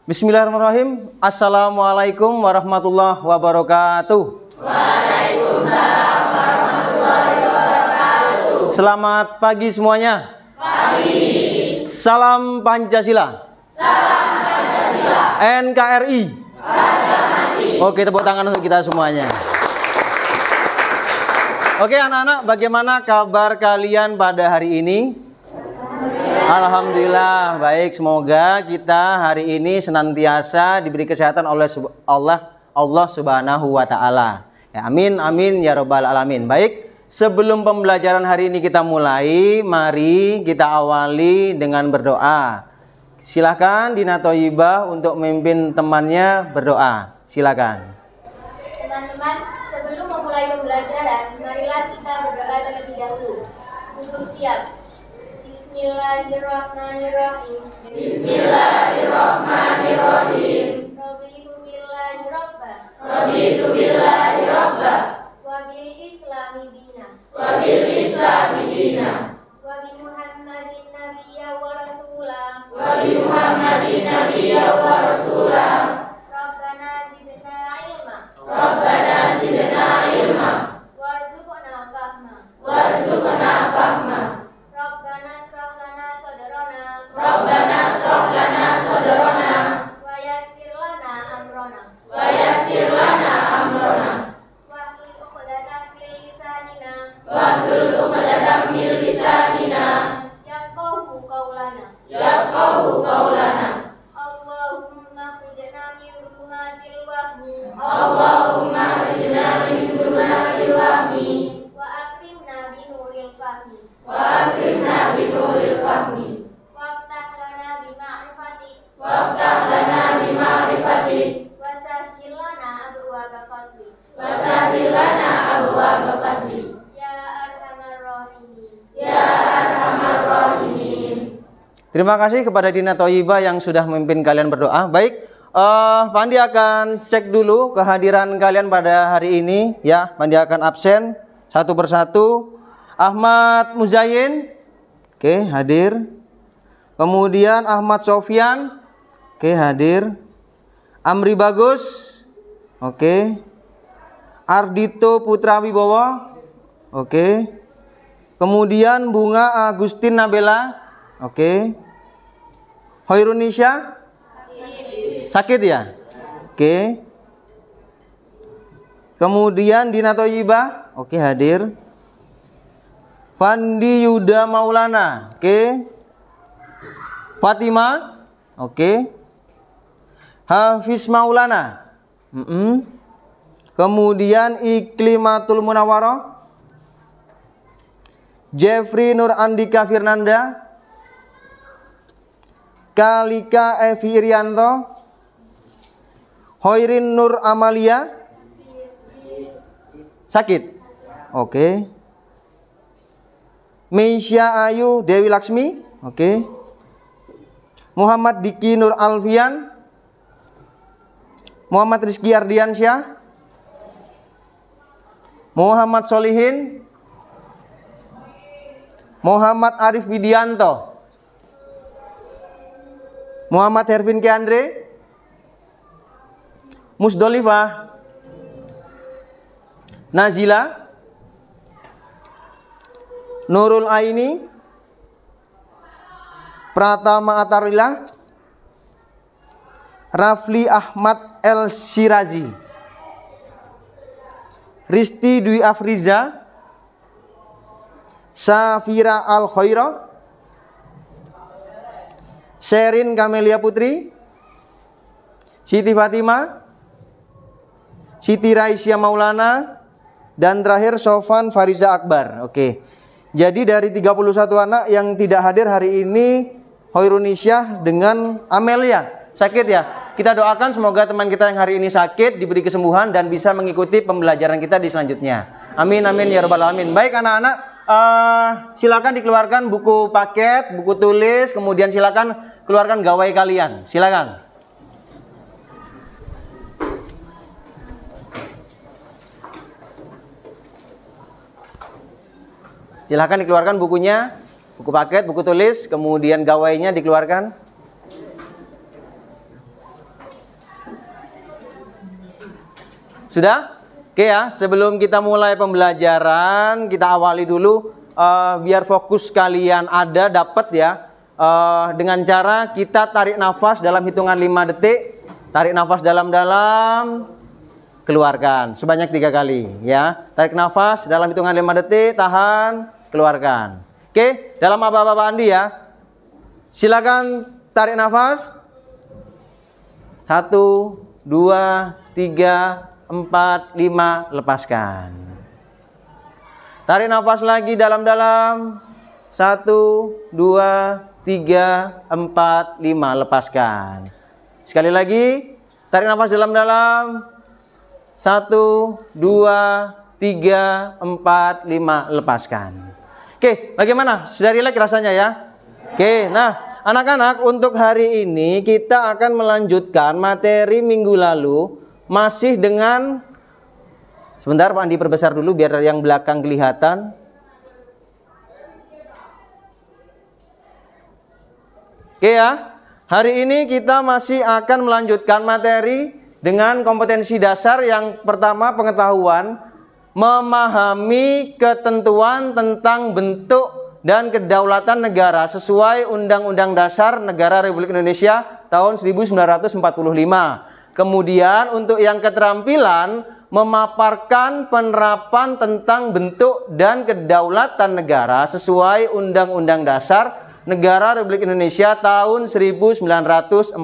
Bismillahirrahmanirrahim. Assalamualaikum warahmatullahi wabarakatuh. Waalaikumsalam warahmatullahi wabarakatuh. Selamat pagi semuanya. Pagi. Salam Pancasila. Salam Pancasila. NKRI. Harga mati. Oke, tepuk tangan untuk kita semuanya. Oke anak-anak, bagaimana kabar kalian pada hari ini? Alhamdulillah baik, semoga kita hari ini senantiasa diberi kesehatan oleh Allah Subhanahu wa taala. Ya, amin amin ya rabbal alamin. Baik, sebelum pembelajaran hari ini kita mulai, mari kita awali dengan berdoa. Silakan Dina Thoyibah untuk memimpin temannya berdoa. Silakan. Teman-teman, sebelum memulai pembelajaran, marilah kita berdoa terlebih dahulu. Untuk siap. Bismillahirrahmanirrahim. Bismillahirrahmanirrahim. Raditu billahi rabba. Raditu billahi rabba. Wa bil islami dina. Wa bil islami dina. Wa bi Muhammadin nabiyya wa rasulah. Wa bi Muhammadin nabiyya wa rasulah. Rabbana zidna ilma. Rabbana zidna ilma. Warzuqna fahma. Warzuqna fahma. Rabbana shrah lana sadrana. Rabbana shrah lana sadrana. Wa yassir lana amrana. Wa yassir lana amrana. Wahlul 'uqdatam min lisanina. Wahlul 'uqdatam min lisanina. Yafqahu qawlana. Yafqahu qawlana. Allahumma khrijna min dhulumatil wahmi. Allahumma khrijna min dhulumatil wahmi. Wa akrimna bi nuril fahmi. Wa akrimna bi nuril fahmi. Waftah lana bi ma'rifatik. Waftah lana bi ma'rifatik. Wa sahhil lana abwaaba fadlik. Wa sahhil lana abwaaba fadlik. Ya arhamar rahimin. Ya arhamar rahimin. Terima kasih kepada Dina Thoyibah yang sudah memimpin kalian berdoa. Baik, Pak Andi akan cek dulu kehadiran kalian pada hari ini. Ya, Pak Andi akan absen satu persatu. Ahmad Muzayin, oke, hadir. Kemudian Ahmad Sofyan, oke, hadir. Amri Bagus, oke. Ardito Putra Wibowo, oke. Kemudian Bunga Agustin Nabela, oke. Hoirunisha, sakit ya, oke. Kemudian Dina Thoyibah, oke, hadir. Fandi Yuda Maulana, oke. Fatima, oke. Hafiz Maulana, kemudian Iklimatul Munawwaroh, Jeffrey Nur Andika Firnanda, Kalika Evi Irianto, Hoirin Nur Amalia, sakit, oke. Meisya Ayu Dewi Laksmi, oke. Muhammad Diki Nur Alfian, Muhammad Rizky Ardiansyah, Muhammad Solihin, Muhammad Arif Widianto, Muhammad Hervin Keandre, Musdolifah, Nazila, Nurul Aini, Pratama Atarila, Rafli Ahmad El Shirazi, Risti Dwi Afriza, Safira Al Khaira, Sherin Kamelia Putri, Siti Fatima, Siti Raisya Maulana, dan terakhir Sofan Fariza Akbar. Oke. Jadi dari 31 anak yang tidak hadir hari ini, Hoirunisha dengan Amelia sakit ya. Kita doakan semoga teman kita yang hari ini sakit diberi kesembuhan dan bisa mengikuti pembelajaran kita di selanjutnya. Amin amin ya rabbal alamin. Baik anak-anak, silakan dikeluarkan buku paket, buku tulis, kemudian silakan keluarkan gawai kalian. Silakan. Silahkan dikeluarkan bukunya, buku paket, buku tulis, kemudian gawainya dikeluarkan. Sudah? Oke ya, sebelum kita mulai pembelajaran, kita awali dulu biar fokus kalian ada, dapat ya. Dengan cara kita tarik nafas dalam hitungan 5 detik. Tarik nafas dalam-dalam, keluarkan sebanyak 3 kali ya. Tarik nafas dalam hitungan 5 detik, tahan, keluarkan. Oke, dalam aba-aba Pak Andi ya. Silakan tarik nafas. 1, 2, 3, 4, 5, lepaskan. Tarik nafas lagi dalam-dalam. 1, 2, 3, 4, 5, lepaskan. Sekali lagi, tarik nafas dalam-dalam. 1, 2, 3, 4, 5, lepaskan. Oke, bagaimana? Sudah rileks rasanya ya? Oke, nah anak-anak, untuk hari ini kita akan melanjutkan materi minggu lalu. Masih dengan, sebentar Pak Andi perbesar dulu biar yang belakang kelihatan. Oke ya, hari ini kita masih akan melanjutkan materi dengan kompetensi dasar. Yang pertama, pengetahuan memahami ketentuan tentang bentuk dan kedaulatan negara sesuai Undang-Undang Dasar Negara Republik Indonesia tahun 1945. Kemudian untuk yang keterampilan, memaparkan penerapan tentang bentuk dan kedaulatan negara sesuai Undang-Undang Dasar Negara Republik Indonesia tahun 1945.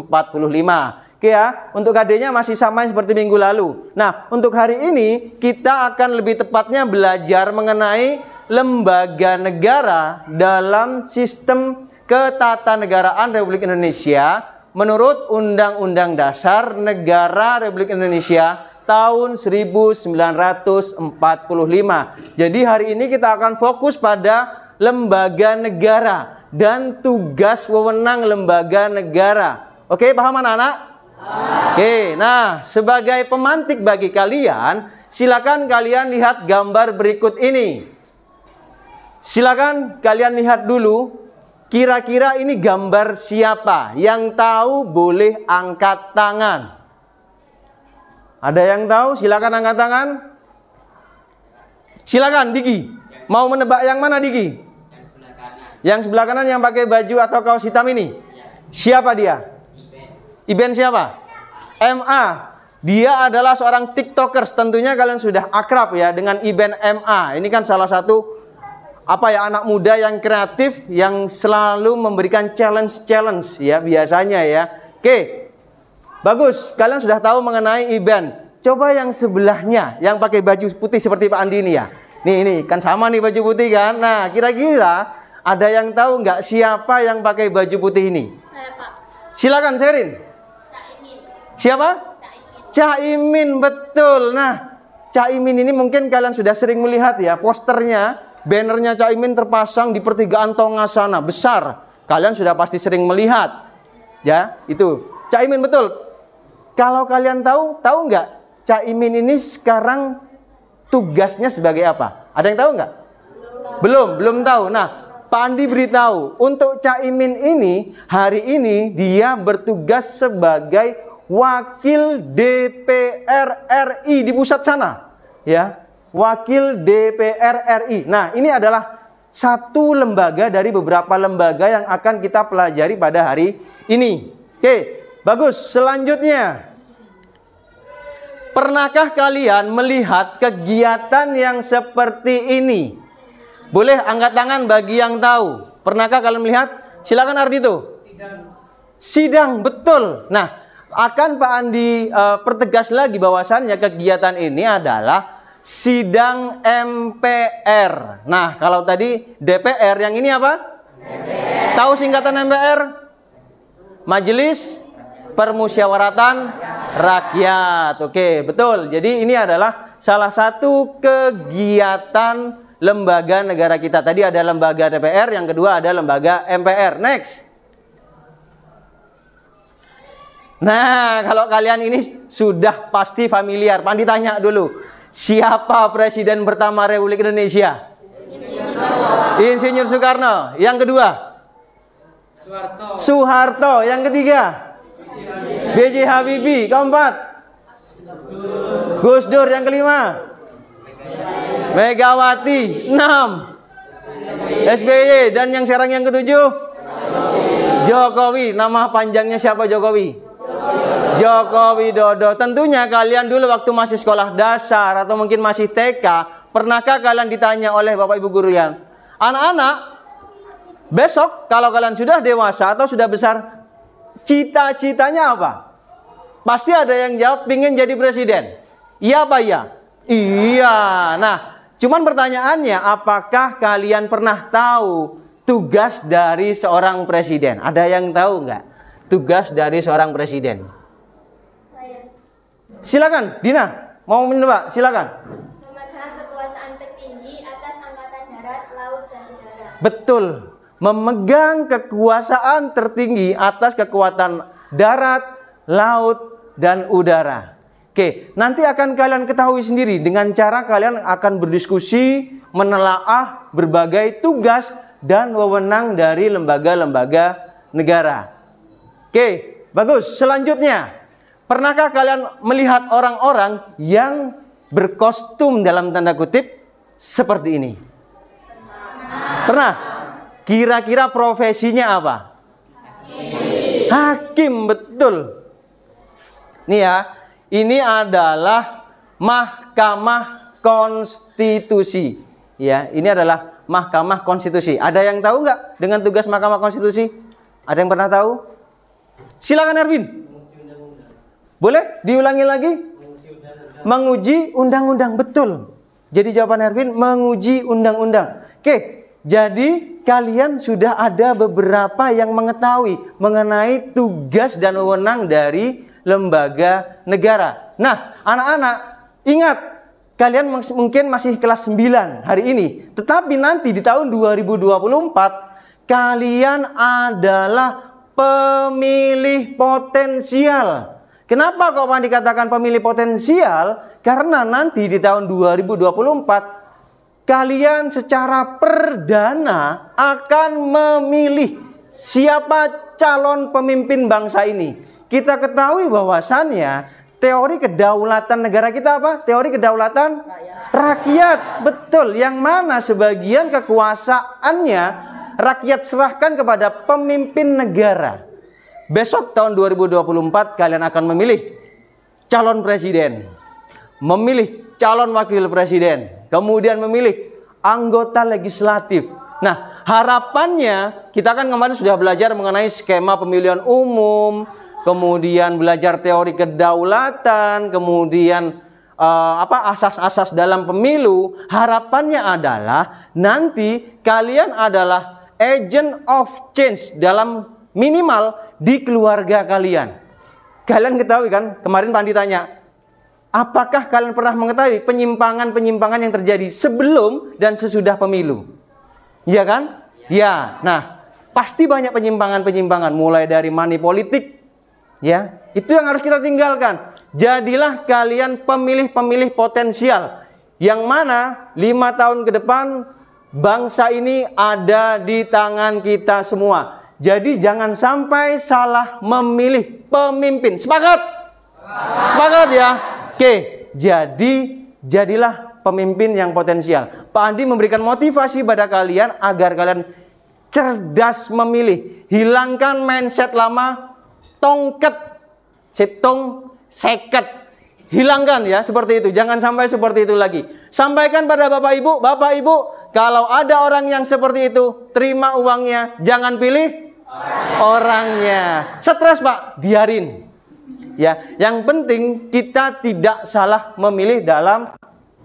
Oke ya, untuk KD-nya masih sama seperti minggu lalu. Nah, untuk hari ini kita akan lebih tepatnya belajar mengenai lembaga negara dalam sistem ketatanegaraan Republik Indonesia menurut Undang-Undang Dasar Negara Republik Indonesia tahun 1945. Jadi hari ini kita akan fokus pada lembaga negara dan tugas wewenang lembaga negara. Oke, paham anak-anak? Oke, nah sebagai pemantik bagi kalian, silakan kalian lihat gambar berikut ini. Silakan kalian lihat dulu. Kira-kira ini gambar siapa? Yang tahu boleh angkat tangan. Ada yang tahu? Silakan angkat tangan. Silakan Diki. Mau menebak yang mana Diki? Yang sebelah kanan yang pakai baju atau kaos hitam ini. Siapa dia? Iben siapa? MA. Dia adalah seorang TikTokers. Tentunya kalian sudah akrab ya dengan Iben MA. Ini kan salah satu anak muda yang kreatif yang selalu memberikan challenge ya biasanya ya. Oke. Bagus, kalian sudah tahu mengenai Iben. Coba yang sebelahnya yang pakai baju putih seperti Pak Andi ini ya. Nih kan sama nih baju putih kan. Nah, kira-kira ada yang tahu nggak siapa yang pakai baju putih ini? Saya, Pak. Silakan Sherin. Caimin. Siapa? Caimin, betul. Nah, Caimin ini mungkin kalian sudah sering melihat ya posternya. Bannernya Caimin terpasang di pertigaan Tonga sana, besar. Kalian sudah pasti sering melihat. Ya, itu. Caimin betul. Kalau kalian tahu nggak? Caimin ini sekarang tugasnya sebagai apa? Ada yang tahu nggak? Belum tahu. Nah, Pak Andi beritahu, untuk Caimin ini, hari ini dia bertugas sebagai wakil DPR RI di pusat sana. Ya. Wakil DPR RI. Nah, ini adalah satu lembaga dari beberapa lembaga yang akan kita pelajari pada hari ini. Oke, bagus. Selanjutnya, pernahkah kalian melihat kegiatan yang seperti ini? Boleh angkat tangan bagi yang tahu. Pernahkah kalian melihat? Silakan Ardito. Sidang, betul. Nah, akan Pak Andi pertegas lagi bahwasannya kegiatan ini adalah sidang MPR. Nah, kalau tadi DPR, yang ini apa? MPR. Tahu singkatan MPR? Majelis Permusyawaratan Rakyat. Oke, betul. Jadi ini adalah salah satu kegiatan lembaga negara kita. Tadi ada lembaga DPR, yang kedua ada lembaga MPR. Next. Nah, kalau kalian ini sudah pasti familiar. Pandi tanya dulu. Siapa presiden pertama Republik Indonesia? Insinyur Soekarno. Yang kedua? Soeharto. Yang ketiga? B.J. Habibie. Keempat? Gus Dur. Yang kelima? Megawati. 6. SBY. Dan yang sekarang yang ketujuh? Jokowi. Nama panjangnya siapa Jokowi? Joko Widodo. Tentunya kalian dulu waktu masih sekolah dasar atau mungkin masih TK, pernahkah kalian ditanya oleh Bapak Ibu guru yang, anak-anak, besok kalau kalian sudah dewasa atau sudah besar, cita-citanya apa? Pasti ada yang jawab pingin jadi presiden. Iya apa iya? Iya. Nah, cuman pertanyaannya, apakah kalian pernah tahu tugas dari seorang presiden? Ada yang tahu nggak tugas dari seorang presiden? Silakan, Dina. Mau menebak? Silakan. Memegang kekuasaan tertinggi atas angkatan darat, laut, dan udara. Betul. Memegang kekuasaan tertinggi atas kekuatan darat, laut, dan udara. Oke, nanti akan kalian ketahui sendiri dengan cara kalian akan berdiskusi, menelaah berbagai tugas dan wewenang dari lembaga-lembaga negara. Oke, bagus. Selanjutnya, pernahkah kalian melihat orang-orang yang berkostum dalam tanda kutip seperti ini? Pernah? Kira-kira profesinya apa? Hakim, betul. Nih ya, ini adalah Mahkamah Konstitusi. Ya, ini adalah Mahkamah Konstitusi. Ada yang tahu nggak dengan tugas Mahkamah Konstitusi? Ada yang pernah tahu? Silakan Erwin. Boleh diulangi lagi? Menguji undang-undang, betul. Jadi jawaban Erwin menguji undang-undang. Oke, jadi kalian sudah ada beberapa yang mengetahui mengenai tugas dan wewenang dari lembaga negara. Nah, anak-anak, ingat, kalian mungkin masih kelas 9 hari ini. Tetapi nanti di tahun 2024, kalian adalah pemilih potensial. Kenapa kok dikatakan pemilih potensial? Karena nanti di tahun 2024 kalian secara perdana akan memilih siapa calon pemimpin bangsa ini. Kita ketahui bahwasannya teori kedaulatan negara kita apa? Teori kedaulatan rakyat. Betul, yang mana sebagian kekuasaannya rakyat serahkan kepada pemimpin negara. Besok tahun 2024 kalian akan memilih calon presiden, memilih calon wakil presiden, kemudian memilih anggota legislatif. Nah, harapannya kita kan kemarin sudah belajar mengenai skema pemilihan umum, kemudian belajar teori kedaulatan, kemudian asas-asas dalam pemilu. Harapannya adalah nanti kalian adalah agent of change dalam minimal di keluarga kalian. Kalian ketahui kan, kemarin Pak Andi tanya, apakah kalian pernah mengetahui penyimpangan-penyimpangan yang terjadi sebelum dan sesudah pemilu? Iya kan? Ya. Nah, pasti banyak penyimpangan-penyimpangan, mulai dari money politik, ya. Itu yang harus kita tinggalkan. Jadilah kalian pemilih-pemilih potensial, yang mana 5 tahun ke depan bangsa ini ada di tangan kita semua. Jadi jangan sampai salah memilih pemimpin. Sepakat? Sepakat ya? Oke, jadilah pemimpin yang potensial. Pak Andi memberikan motivasi pada kalian agar kalian cerdas memilih. Hilangkan mindset lama, tongket, setong, seket. Hilangkan ya, seperti itu. Jangan sampai seperti itu lagi. Sampaikan pada Bapak Ibu, kalau ada orang yang seperti itu, terima uangnya, jangan pilih orangnya. Stres Pak, biarin. Ya, yang penting kita tidak salah memilih dalam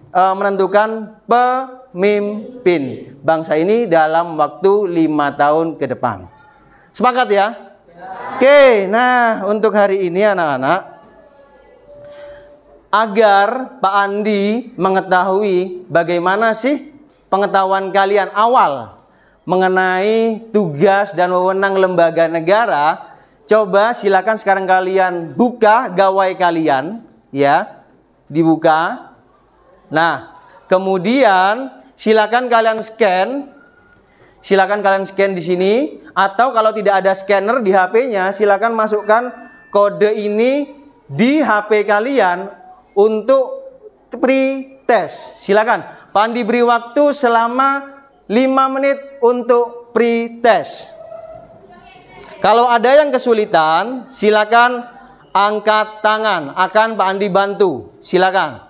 menentukan pemimpin bangsa ini dalam waktu 5 tahun ke depan. Sepakat ya? Oke, nah untuk hari ini anak-anak, agar Pak Andi mengetahui bagaimana sih pengetahuan kalian awal mengenai tugas dan wewenang lembaga negara, coba silakan sekarang kalian buka gawai kalian, ya, dibuka. Nah, kemudian silakan kalian scan silakan kalian scan di sini, atau kalau tidak ada scanner di HP-nya, silakan masukkan kode ini di HP kalian untuk pre-test. Silakan. Pak Andi beri waktu selama 5 menit untuk pre-test. Kalau ada yang kesulitan, silakan angkat tangan, akan Pak Andi bantu. Silakan.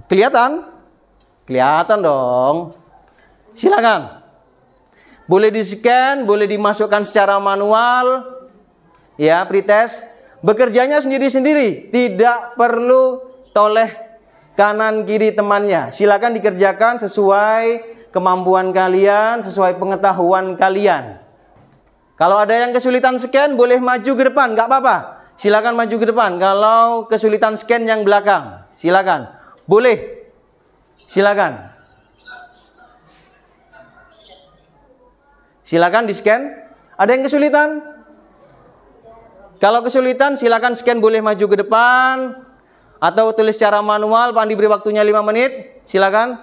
Kelihatan? Kelihatan dong. Silakan. Boleh di-scan, boleh dimasukkan secara manual. Ya, pretest. Bekerjanya sendiri-sendiri, tidak perlu toleh kanan kiri temannya. Silakan dikerjakan sesuai kemampuan kalian, sesuai pengetahuan kalian. Kalau ada yang kesulitan scan, boleh maju ke depan, nggak apa-apa. Silakan maju ke depan. Kalau kesulitan scan yang belakang, silakan. Boleh. Silakan. Silakan di-scan. Ada yang kesulitan? Kalau kesulitan, silakan scan, boleh maju ke depan. Atau tulis secara manual, Pak Andi beri waktunya 5 menit. Silakan.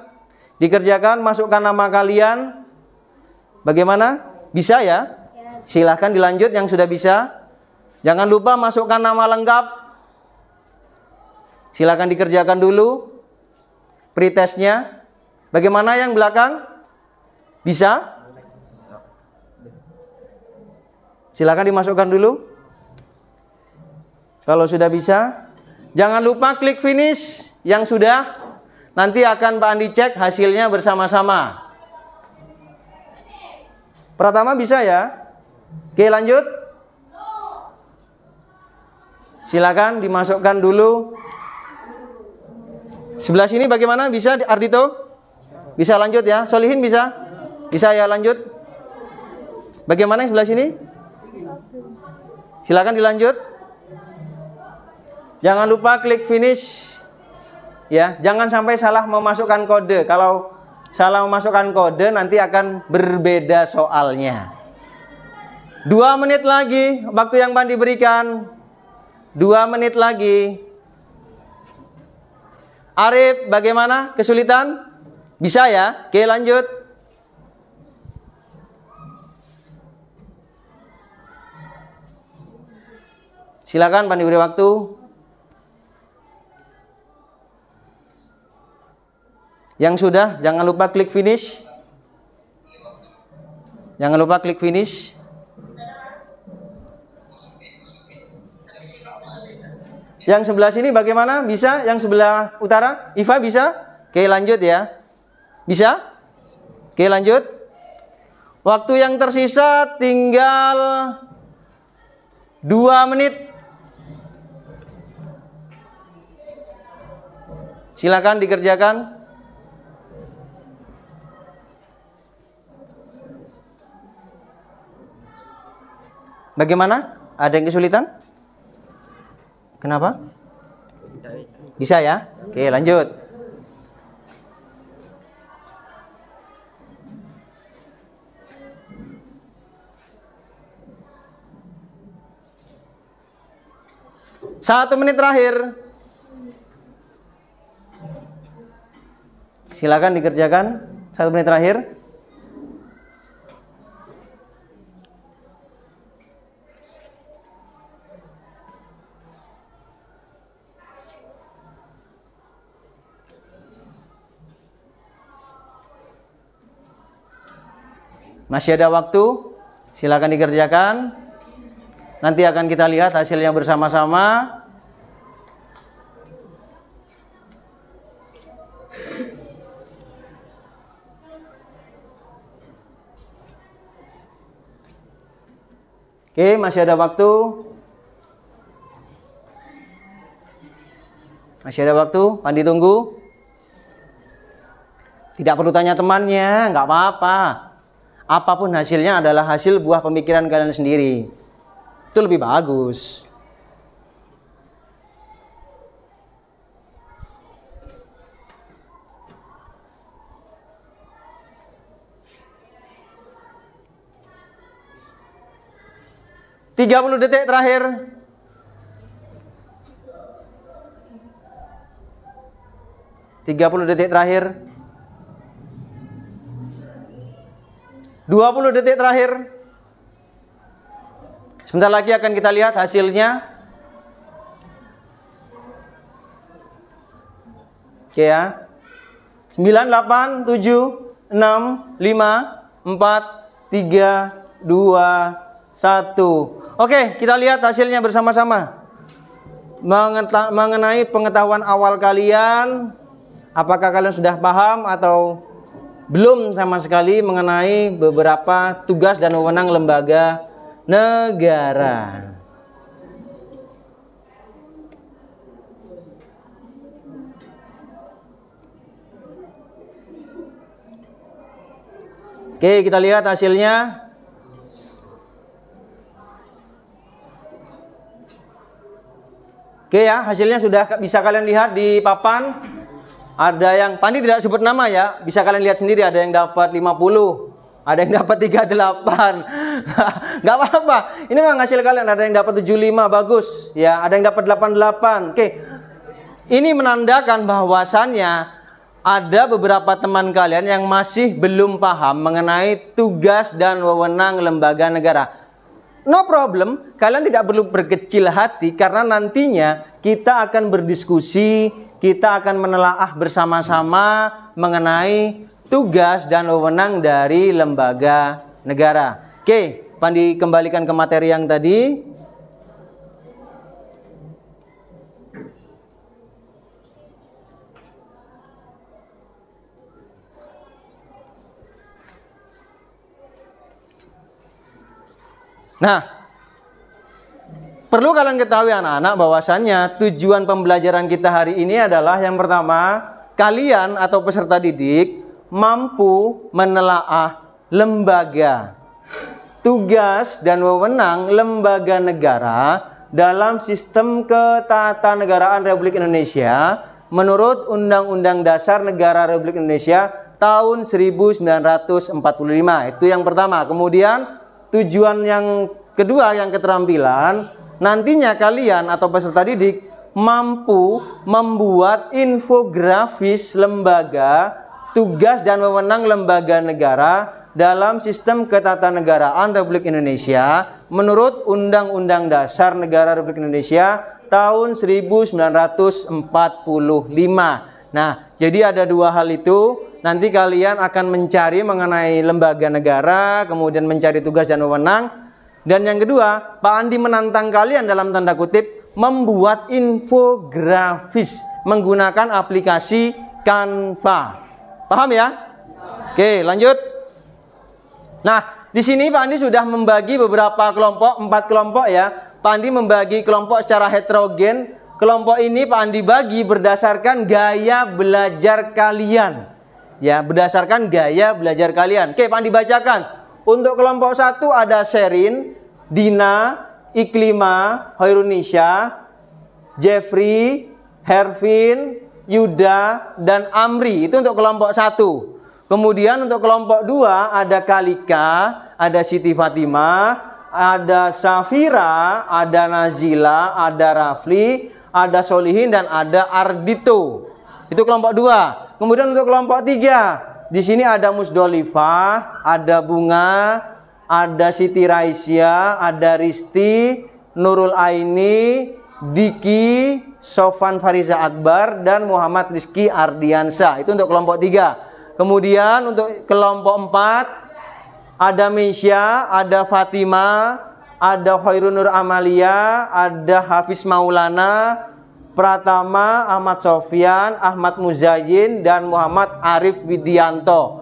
Dikerjakan, masukkan nama kalian. Bagaimana? Bisa ya? Silahkan dilanjut yang sudah bisa. Jangan lupa masukkan nama lengkap. Silahkan dikerjakan dulu pretestnya. Bagaimana yang belakang? Bisa? Silahkan dimasukkan dulu. Kalau sudah bisa, jangan lupa klik finish yang sudah. Nanti akan Pak Andi cek hasilnya bersama-sama. Pertama bisa ya? Oke, lanjut. Silakan dimasukkan dulu. Sebelah sini bagaimana? Bisa Ardito? Bisa lanjut ya? Solihin bisa? Bisa ya, lanjut. Bagaimana yang sebelah sini? Silakan dilanjut. Jangan lupa klik finish. Ya, jangan sampai salah memasukkan kode. Kalau salah memasukkan kode nanti akan berbeda soalnya. 2 menit lagi waktu yang Pak Andi berikan. 2 menit lagi. Arif, bagaimana? Kesulitan? Bisa ya? Oke, lanjut. Silakan Pak Andi beri waktu. Yang sudah, jangan lupa klik finish. Jangan lupa klik finish. Yang sebelah sini bagaimana? Bisa? Yang sebelah utara? Iva bisa? Oke, lanjut ya. Bisa? Oke, lanjut. Waktu yang tersisa tinggal 2 menit. Silakan dikerjakan. Bagaimana? Ada yang kesulitan? Kenapa? Bisa ya? Oke, lanjut. Satu menit terakhir. Silakan dikerjakan. 1 menit terakhir. Masih ada waktu, silakan dikerjakan. Nanti akan kita lihat hasilnya bersama-sama. Oke, masih ada waktu. Masih ada waktu, Pandi tunggu. Tidak perlu tanya temannya, nggak apa-apa. Apapun hasilnya adalah hasil buah pemikiran kalian sendiri. Itu lebih bagus. Tiga 30 detik terakhir. Tiga 30 detik terakhir. 20 detik terakhir. Sebentar lagi akan kita lihat hasilnya. Oke ya. 9, 8, 7, 6, 5, 4, 3, 2, 1. Oke, kita lihat hasilnya bersama-sama. Mengenai pengetahuan awal kalian, apakah kalian sudah paham atau belum sama sekali mengenai beberapa tugas dan wewenang lembaga negara? Oke, kita lihat hasilnya. Oke ya, hasilnya sudah bisa kalian lihat di papan. Ada yang Pandi tidak sebut nama ya, bisa kalian lihat sendiri. Ada yang dapat 50, ada yang dapat 38. Gak apa-apa, ini memang hasil kalian. Ada yang dapat 75, bagus ya. Ada yang dapat 88. Oke, ini menandakan bahwasannya ada beberapa teman kalian yang masih belum paham mengenai tugas dan wewenang lembaga negara. No problem, kalian tidak perlu berkecil hati karena nantinya kita akan berdiskusi, kita akan menelaah bersama-sama mengenai tugas dan wewenang dari lembaga negara. Oke, Pandi kembalikan ke materi yang tadi. Nah, perlu kalian ketahui anak-anak bahwasannya tujuan pembelajaran kita hari ini adalah yang pertama, kalian atau peserta didik mampu menelaah lembaga, tugas dan wewenang lembaga negara dalam sistem ketatanegaraan Republik Indonesia menurut Undang-Undang Dasar Negara Republik Indonesia tahun 1945. Itu yang pertama. Kemudian tujuan yang kedua, yang keterampilan, nantinya kalian atau peserta didik mampu membuat infografis lembaga, tugas dan wewenang lembaga negara dalam sistem ketatanegaraan Republik Indonesia menurut Undang-Undang Dasar Negara Republik Indonesia tahun 1945. Nah, jadi ada dua hal itu. Nanti kalian akan mencari mengenai lembaga negara, kemudian mencari tugas dan wewenang. Dan yang kedua, Pak Andi menantang kalian dalam tanda kutip membuat infografis menggunakan aplikasi Canva. Paham ya? Oke, lanjut. Nah, di sini Pak Andi sudah membagi beberapa kelompok, 4 kelompok ya. Pak Andi membagi kelompok secara heterogen. Kelompok ini Pak Andi bagi berdasarkan gaya belajar kalian. Ya, berdasarkan gaya belajar kalian. Oke, Pak Andi bacakan. Untuk kelompok 1 ada Sherin, Dina, Iklima, Hoirunisha, Jeffrey, Hervin, Yuda, dan Amri. Itu untuk kelompok 1. Kemudian untuk kelompok 2 ada Kalika, ada Siti Fatimah, ada Safira, ada Nazila, ada Rafli, ada Solihin, dan ada Ardito. Itu kelompok 2. Kemudian untuk kelompok 3, di sini ada Musdolifah, ada Bunga, ada Siti Raisya, ada Risti, Nurul Aini, Diki, Sofan Fariza Akbar, dan Muhammad Rizki Ardiansyah. Itu untuk kelompok 3. Kemudian untuk kelompok 4 ada Meisya, ada Fatima, ada Khairunur Amalia, ada Hafiz Maulana, Pratama, Ahmad Sofyan, Ahmad Muzayyin, dan Muhammad Arif Widianto.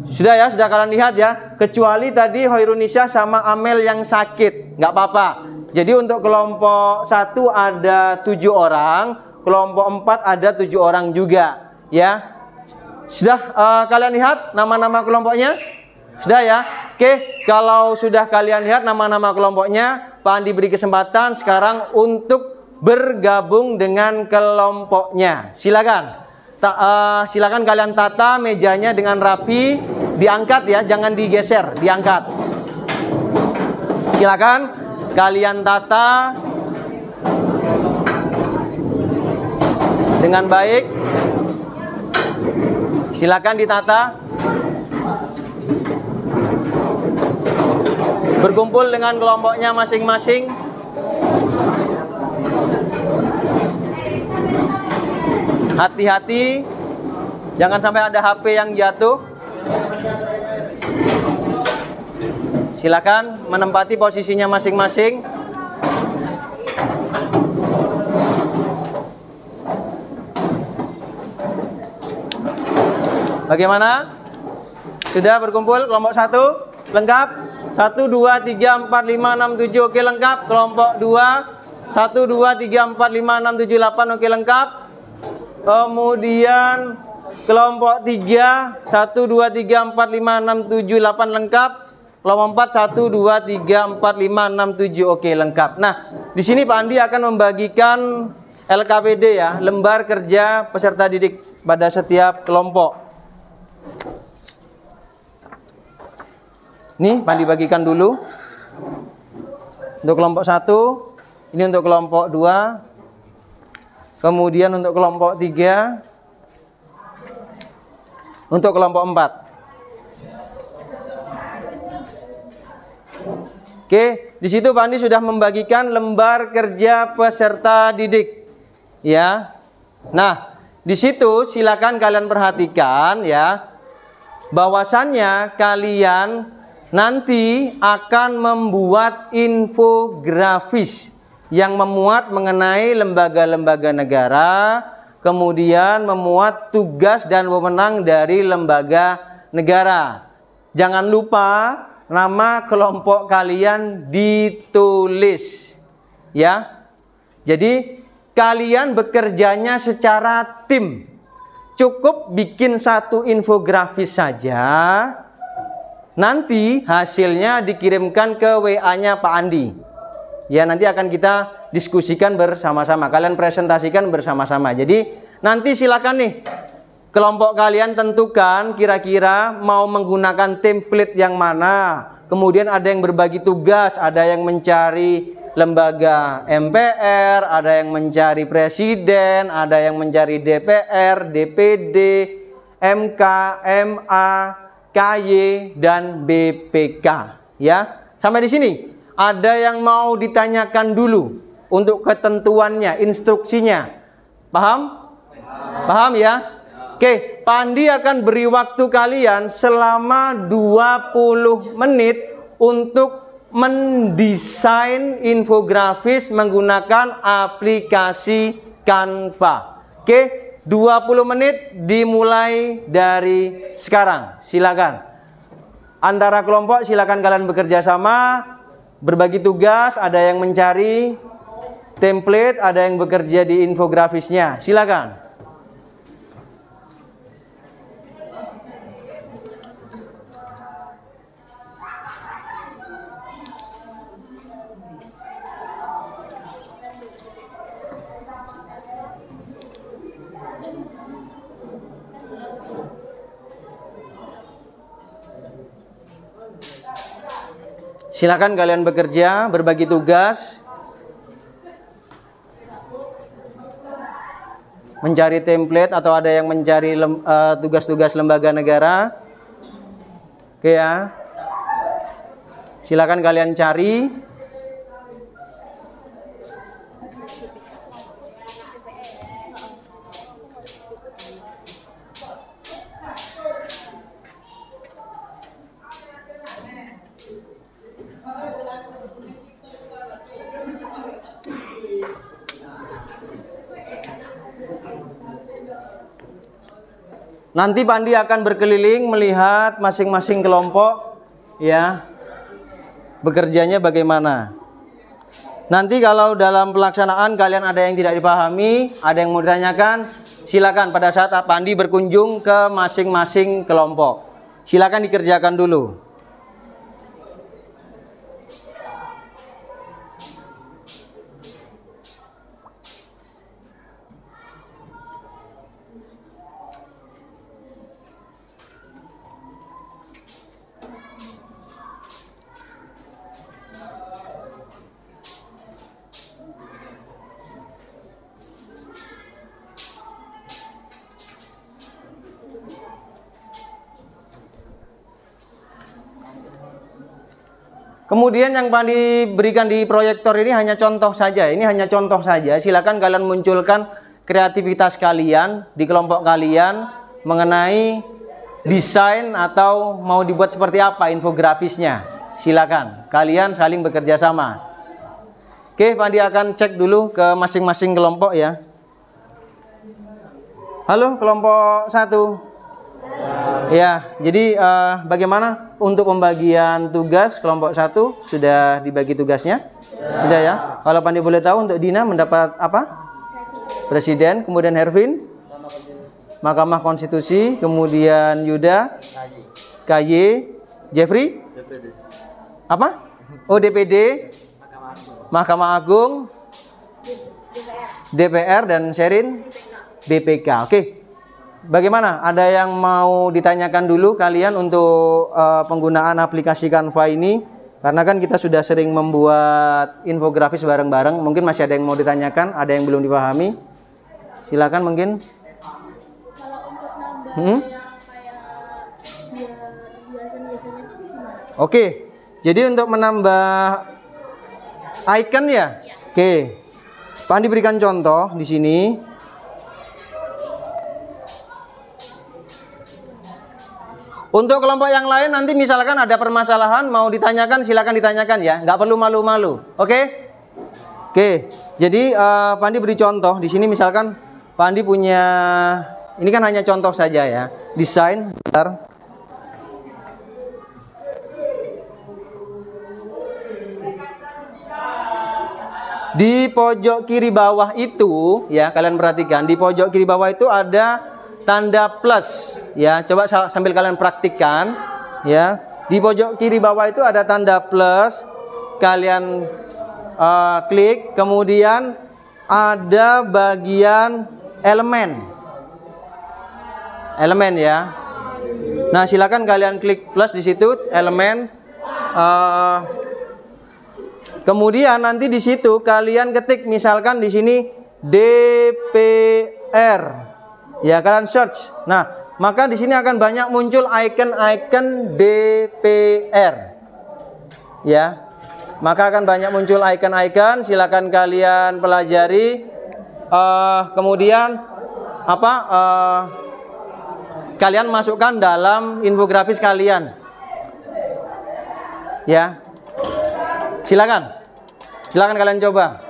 Sudah ya, sudah kalian lihat ya. Kecuali tadi Hoirunisha sama Amel yang sakit, nggak apa-apa. Jadi untuk kelompok 1 ada 7 orang, kelompok 4 ada 7 orang juga, ya. Sudah kalian lihat nama-nama kelompoknya? Sudah ya? Oke, kalau sudah kalian lihat nama-nama kelompoknya, Pak Andi beri kesempatan sekarang untuk bergabung dengan kelompoknya. Silakan. Silakan kalian tata mejanya dengan rapi, diangkat ya, jangan digeser, diangkat. Silakan kalian tata dengan baik. Silakan ditata. Berkumpul dengan kelompoknya masing-masing. Hati-hati, jangan sampai ada HP yang jatuh. Silakan menempati posisinya masing-masing. Bagaimana? Sudah berkumpul kelompok 1? Lengkap? 1, 2, 3, 4, 5, 6, 7. Oke, lengkap. Kelompok 2. 1, 2, 3, 4, 5, 6, 7, 8. Oke, lengkap. Kemudian kelompok 3. 1, 2, 3, 4, 5, 6, 7, 8. Lengkap. Kelompok 4. 1, 2, 3, 4, 5, 6, 7. Oke, lengkap. Nah, di sini Pak Andi akan membagikan LKPD ya, lembar kerja peserta didik pada setiap kelompok. Nih, Pak Andi bagikan dulu. Untuk kelompok 1, ini untuk kelompok 2. Kemudian untuk kelompok 3. Untuk kelompok 4. Oke, di situ Pak Andi sudah membagikan lembar kerja peserta didik. Ya. Nah, di situ silakan kalian perhatikan ya, bahwasannya kalian nanti akan membuat infografis yang memuat mengenai lembaga-lembaga negara, kemudian memuat tugas dan wewenang dari lembaga negara. Jangan lupa nama kelompok kalian ditulis. Ya. Jadi kalian bekerjanya secara tim. Cukup bikin satu infografis saja. Nanti hasilnya dikirimkan ke WA-nya Pak Andi. Ya, nanti akan kita diskusikan bersama-sama. Kalian presentasikan bersama-sama. Jadi nanti silakan nih, kelompok kalian tentukan kira-kira mau menggunakan template yang mana. Kemudian ada yang berbagi tugas, ada yang mencari lembaga MPR, ada yang mencari presiden, ada yang mencari DPR, DPD, MK, MA, KY, dan BPK. Ya, sampai di sini. Ada yang mau ditanyakan dulu untuk ketentuannya, instruksinya. Paham? Paham ya? Oke, Pak Andi akan beri waktu kalian selama 20 menit untuk mendesain infografis menggunakan aplikasi Canva. Oke, 20 menit dimulai dari sekarang. Silakan. Antara kelompok silakan kalian bekerja sama, berbagi tugas, ada yang mencari template, ada yang bekerja di infografisnya. Silakan. Silakan kalian bekerja, berbagi tugas, mencari template atau ada yang mencari tugas-tugas lembaga negara. Oke ya. Silakan kalian cari. Nanti Pak Andi akan berkeliling melihat masing-masing kelompok ya, bekerjanya bagaimana. Nanti kalau dalam pelaksanaan kalian ada yang tidak dipahami, ada yang mau ditanyakan, silakan pada saat Pak Andi berkunjung ke masing-masing kelompok. Silakan dikerjakan dulu. Kemudian yang diberikan di proyektor ini hanya contoh saja. Ini hanya contoh saja. Silakan kalian munculkan kreativitas kalian di kelompok kalian mengenai desain atau mau dibuat seperti apa infografisnya. Silakan. Kalian saling bekerja sama. Oke, Pandi akan cek dulu ke masing-masing kelompok ya. Halo, kelompok 1. Ya, jadi bagaimana untuk pembagian tugas kelompok 1? Sudah dibagi tugasnya? Sudah ya? Kalau Pandi boleh tahu untuk Dina mendapat apa? Presiden, kemudian Hervin? Mahkamah Konstitusi, kemudian Yuda? KY, Jeffrey? Apa? Oh, DPD? Mahkamah Agung? DPR dan Sherin? BPK. Oke. Bagaimana? Ada yang mau ditanyakan dulu kalian untuk penggunaan aplikasi Canva ini? Karena kan kita sudah sering membuat infografis bareng-bareng. Mungkin masih ada yang mau ditanyakan, ada yang belum dipahami. Silakan mungkin. Kalau untuk nambah yang kayak biasanya itu gimana? Oke. Jadi untuk menambah icon ya? Oke. Pandi berikan contoh di sini. Untuk kelompok yang lain nanti misalkan ada permasalahan mau ditanyakan, silakan ditanyakan ya, nggak perlu malu-malu, oke? Oke, jadi Pandi beri contoh di sini misalkan Pandi punya, ini kan hanya contoh saja ya, desain, bentar. Di pojok kiri bawah itu ya, kalian perhatikan di pojok kiri bawah itu ada tanda plus ya, coba sambil kalian praktikkan ya. Di pojok kiri bawah itu ada tanda plus, kalian klik, kemudian ada bagian elemen ya. Nah, silakan kalian klik plus di situ elemen. Kemudian nanti di situ kalian ketik misalkan di sini DPR. Ya, kalian search. Nah, maka di sini akan banyak muncul icon-icon DPR. Ya. Maka akan banyak muncul icon-icon, silakan kalian pelajari. Kemudian apa? Kalian masukkan dalam infografis kalian. Ya. Silakan. Silakan kalian coba.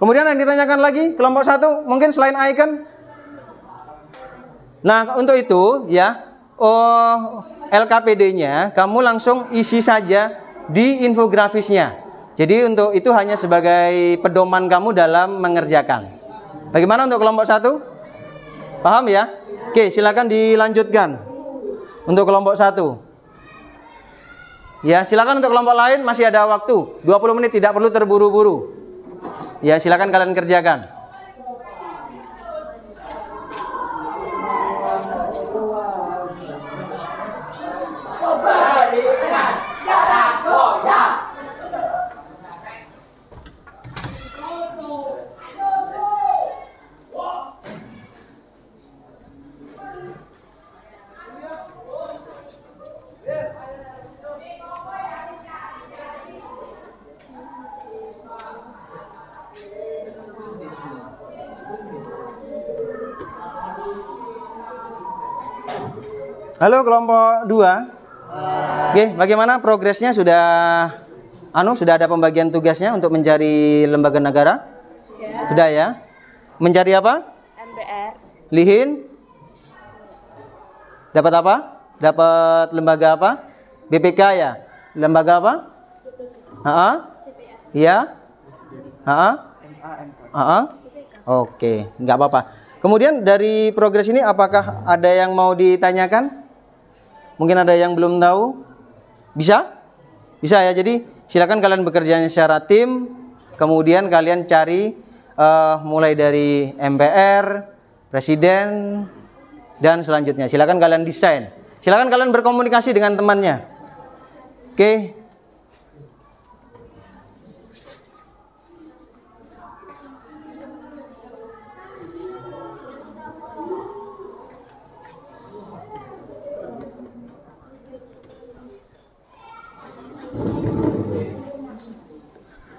Kemudian yang ditanyakan lagi, kelompok 1, mungkin selain icon. Nah, untuk itu ya, LKPD-nya kamu langsung isi saja di infografisnya. Jadi untuk itu hanya sebagai pedoman kamu dalam mengerjakan. Bagaimana untuk kelompok 1? Paham ya? Oke, silakan dilanjutkan. Untuk kelompok 1. Ya, silakan untuk kelompok lain masih ada waktu. 20 menit, tidak perlu terburu-buru. Ya, silakan kalian kerjakan. Halo kelompok 2. Oke, bagaimana progresnya? Sudah ada pembagian tugasnya untuk mencari lembaga negara? Sudah ya. Mencari apa? MPR. Lihin. Dapat apa? Dapat lembaga apa? BPK ya. Lembaga apa? Iya. Oke, nggak apa-apa. Kemudian dari progres ini apakah ada yang mau ditanyakan? Mungkin ada yang belum tahu? Bisa? Bisa ya. Jadi silakan kalian bekerjanya secara tim. Kemudian kalian cari mulai dari MPR, Presiden, dan selanjutnya. Silakan kalian desain. Silakan kalian berkomunikasi dengan temannya. Oke.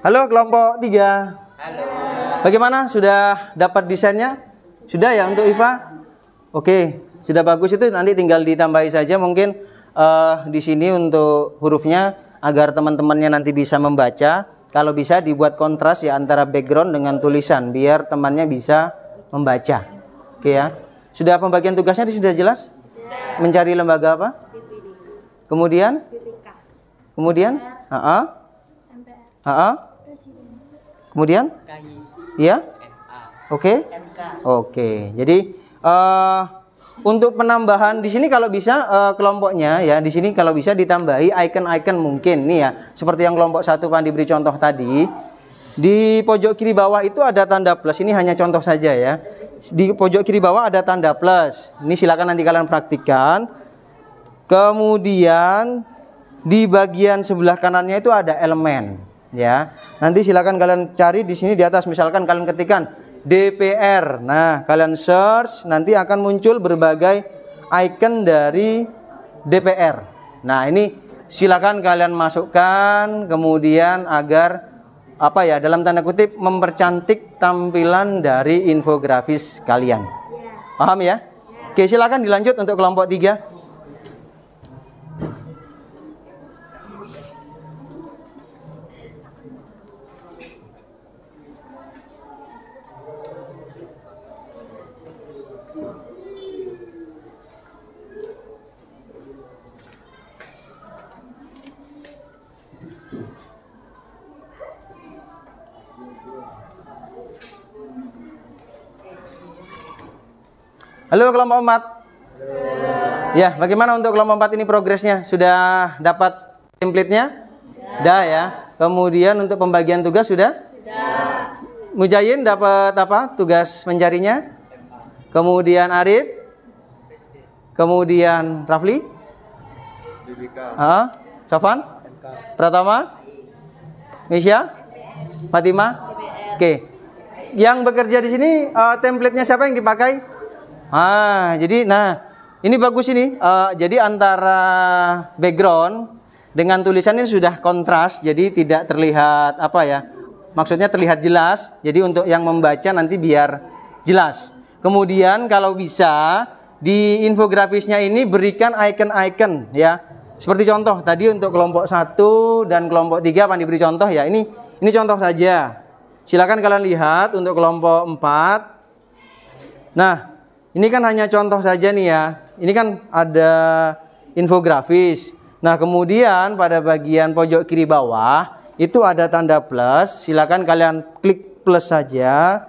Halo kelompok 3. Halo. Bagaimana? Sudah dapat desainnya? Sudah ya untuk IFA? Oke, sudah bagus itu, nanti tinggal ditambahi saja mungkin di sini untuk hurufnya agar teman-temannya nanti bisa membaca. Kalau bisa dibuat kontras ya antara background dengan tulisan biar temannya bisa membaca. Oke ya. Sudah pembagian tugasnya sudah jelas? Mencari lembaga apa? Kemudian? Kemudian? Kemudian? Iya? Oke? Oke. Jadi untuk penambahan di sini kalau bisa kelompoknya ya, di sini kalau bisa ditambahi icon-icon mungkin nih ya. Seperti yang kelompok 1 Pak diberi contoh tadi. Di pojok kiri bawah itu ada tanda plus. Ini hanya contoh saja ya. Di pojok kiri bawah ada tanda plus. Ini silakan nanti kalian praktikkan. Kemudian di bagian sebelah kanannya itu ada elemen ya. Nanti silakan kalian cari di sini di atas, misalkan kalian ketikkan DPR. Nah, kalian search nanti akan muncul berbagai icon dari DPR. Nah, ini silakan kalian masukkan kemudian agar apa ya, dalam tanda kutip mempercantik tampilan dari infografis kalian. Paham ya? Oke, silakan dilanjut untuk kelompok 3. Halo kelompok 4. Ya, bagaimana untuk kelompok 4 ini progresnya? Sudah dapat template-nya? Sudah ya. Kemudian untuk pembagian tugas sudah? Sudah. Mujayin dapat apa? Tugas mencarinya? Kemudian Arif? Kemudian Rafli? Sofan? Pratama? Misya? Fatima? Oke. Yang bekerja di sini template-nya siapa yang dipakai? Jadi ini bagus ini. Jadi antara background dengan tulisan ini sudah kontras, jadi tidak terlihat apa ya? Maksudnya terlihat jelas. Jadi untuk yang membaca nanti biar jelas. Kemudian kalau bisa di infografisnya ini berikan icon-icon ya. Seperti contoh tadi untuk kelompok 1 dan kelompok 3 Pak diberi contoh ya. Ini contoh saja. Silakan kalian lihat untuk kelompok 4. Nah, ini kan hanya contoh saja nih ya. Ini kan ada infografis. Nah, kemudian pada bagian pojok kiri bawah itu ada tanda plus. Silakan kalian klik plus saja.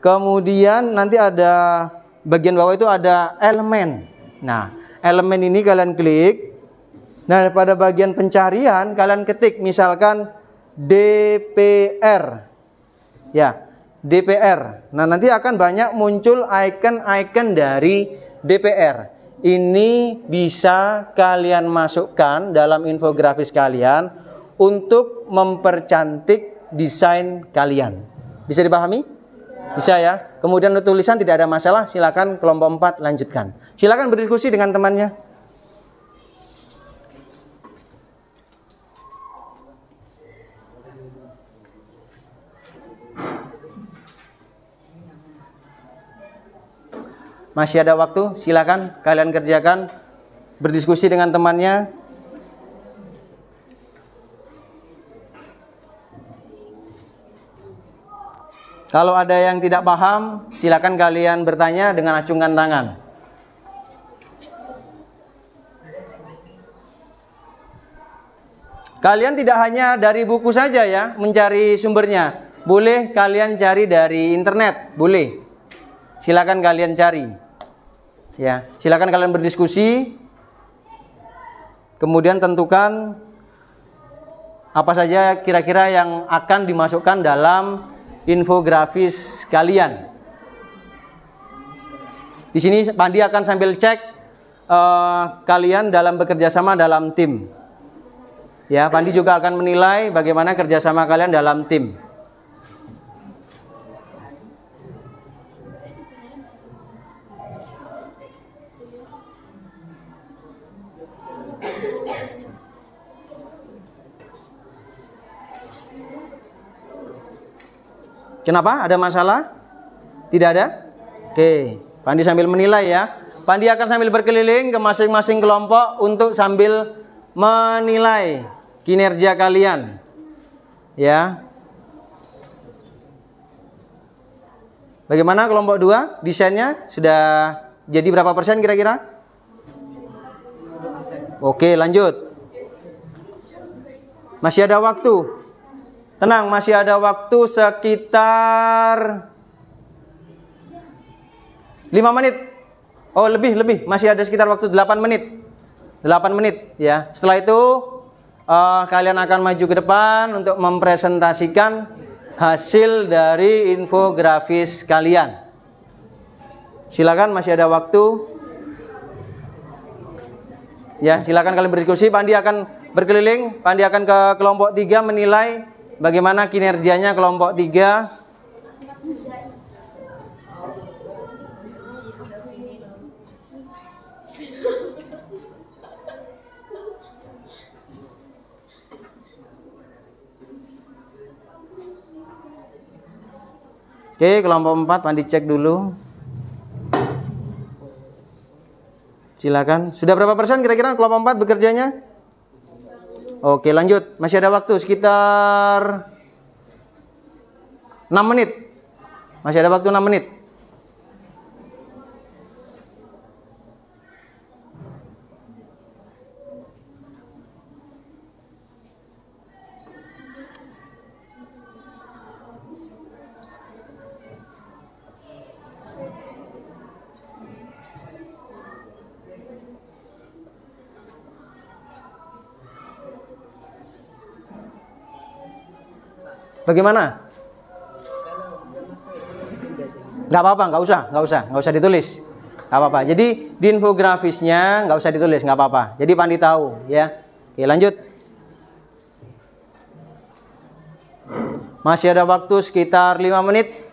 Kemudian nanti ada bagian bawah itu ada elemen. Nah, elemen ini kalian klik. Nah, pada bagian pencarian kalian ketik misalkan DPR. Ya. DPR. Nah, nanti akan banyak muncul icon-icon dari DPR. Ini bisa kalian masukkan dalam infografis kalian untuk mempercantik desain kalian. Bisa dipahami? Bisa ya. Kemudian untuk tulisan tidak ada masalah, silakan kelompok 4 lanjutkan. Silakan berdiskusi dengan temannya. Masih ada waktu, silakan kalian kerjakan, berdiskusi dengan temannya. Kalau ada yang tidak paham, silakan kalian bertanya dengan acungkan tangan. Kalian tidak hanya dari buku saja ya, mencari sumbernya. Boleh kalian cari dari internet, boleh. Silakan kalian cari. Ya, silakan kalian berdiskusi. Kemudian tentukan apa saja kira-kira yang akan dimasukkan dalam infografis kalian. Di sini Pandi akan sambil cek kalian dalam bekerja sama dalam tim. Ya, Pandi juga akan menilai bagaimana kerjasama kalian dalam tim. Kenapa? Ada masalah? Tidak ada? Oke, Pandi sambil menilai ya. Pandi akan sambil berkeliling ke masing-masing kelompok untuk sambil menilai kinerja kalian. Ya. Bagaimana kelompok 2? Desainnya sudah jadi berapa persen kira-kira? Oke, lanjut. Masih ada waktu. Tenang, masih ada waktu sekitar 5 menit. Oh, lebih. Masih ada sekitar waktu 8 menit. 8 menit ya. Setelah itu kalian akan maju ke depan untuk mempresentasikan hasil dari infografis kalian. Silakan, masih ada waktu. Ya, silakan kalian berdiskusi. Pandi akan berkeliling. Pandi akan ke kelompok 3 menilai bagaimana kinerjanya kelompok 3. Oke, kelompok 4 Pandi cek dulu. Silakan. Sudah berapa persen kira-kira kelompok 4 bekerjanya? Oke, lanjut. Masih ada waktu sekitar 6 menit. Masih ada waktu 6 menit. Bagaimana? Nggak apa-apa, nggak usah ditulis. Nggak apa-apa. Jadi di infografisnya nggak usah ditulis, nggak apa-apa. Jadi Pandi tahu, ya. Oke, lanjut. Masih ada waktu sekitar 5 menit.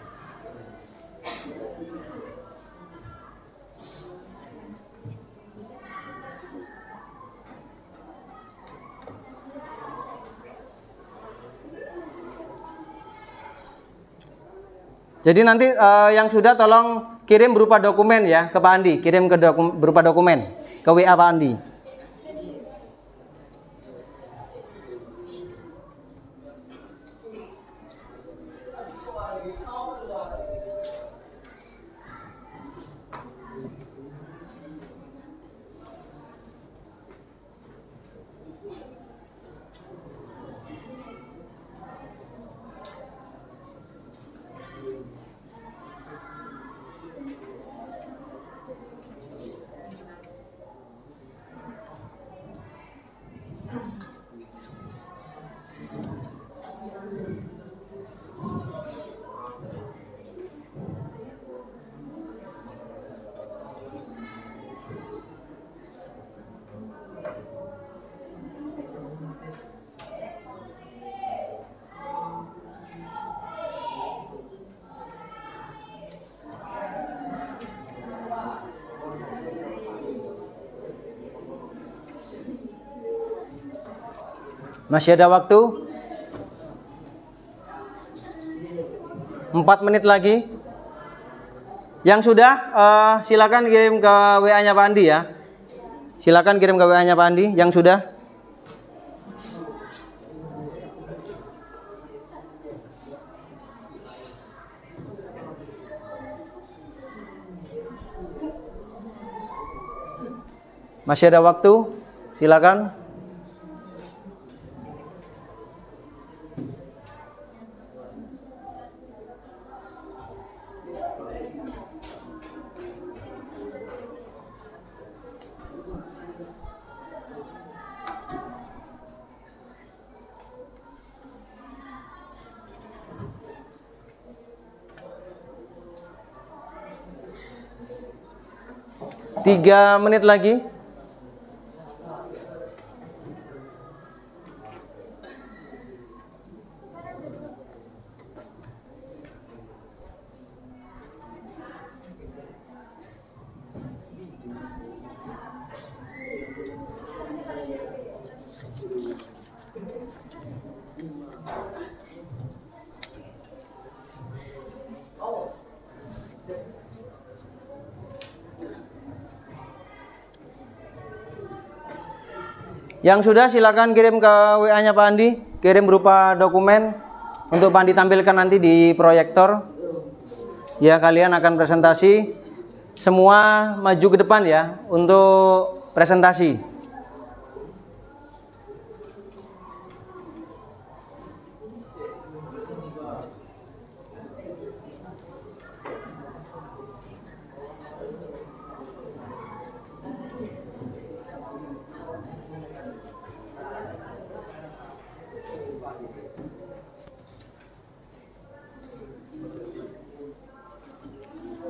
Jadi nanti yang sudah tolong kirim berupa dokumen ya ke Pak Andi, kirim ke berupa dokumen ke WA Pak Andi. Masih ada waktu 4 menit lagi. Yang sudah silakan kirim ke WA-nya Pak Andi ya. Silakan kirim ke WA-nya Pak Andi yang sudah. Masih ada waktu. Silakan. Tiga menit lagi. Yang sudah silakan kirim ke WA-nya Pak Andi, kirim berupa dokumen untuk Pak Andi tampilkan nanti di proyektor. Ya, kalian akan presentasi. Semua maju ke depan ya untuk presentasi.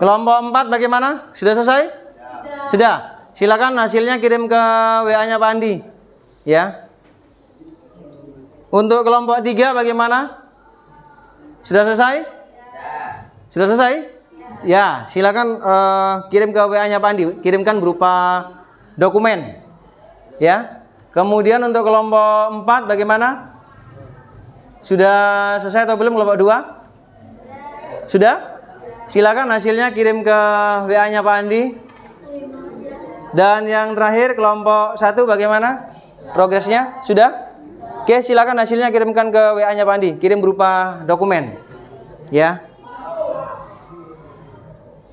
Kelompok 4 bagaimana? Sudah selesai? Sudah. Silakan hasilnya kirim ke WA-nya Pak Andi. Ya. Untuk kelompok 3 bagaimana? Sudah selesai? Sudah selesai? Ya, silakan kirim ke WA-nya Pak Andi. Kirimkan berupa dokumen. Ya. Kemudian untuk kelompok 4 bagaimana? Sudah selesai atau belum kelompok 2? Sudah? Silakan hasilnya kirim ke WA-nya Pak Andi. Dan yang terakhir kelompok 1 bagaimana? Progresnya sudah? Oke, silakan hasilnya kirimkan ke WA-nya Pak Andi. Kirim berupa dokumen. Ya.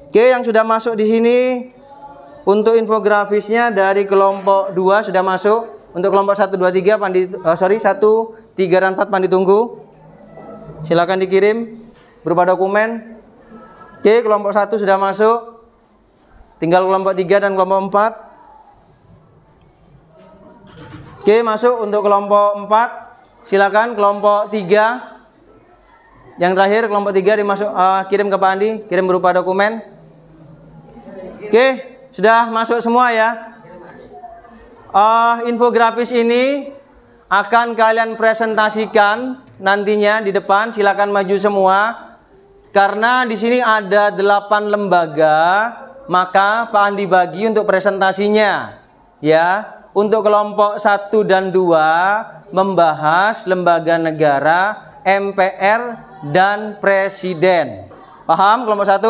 Oke, yang sudah masuk di sini untuk infografisnya dari kelompok 2 sudah masuk. Untuk kelompok 1 2 3 Pak Andi 1 3 dan 4 Pak Andi tunggu. Silakan dikirim berupa dokumen. Oke, kelompok 1 sudah masuk. Tinggal kelompok 3 dan kelompok 4. Oke, masuk untuk kelompok 4. Silakan kelompok 3. Yang terakhir kelompok 3 dimasuk kirim ke Pak Andi, kirim berupa dokumen. Oke, sudah masuk semua ya. Infografis ini akan kalian presentasikan nantinya di depan. Silakan maju semua. Karena di sini ada 8 lembaga, maka Pak Andi bagi untuk presentasinya. Ya, untuk kelompok 1 dan 2 membahas lembaga negara, MPR dan presiden. Paham kelompok 1?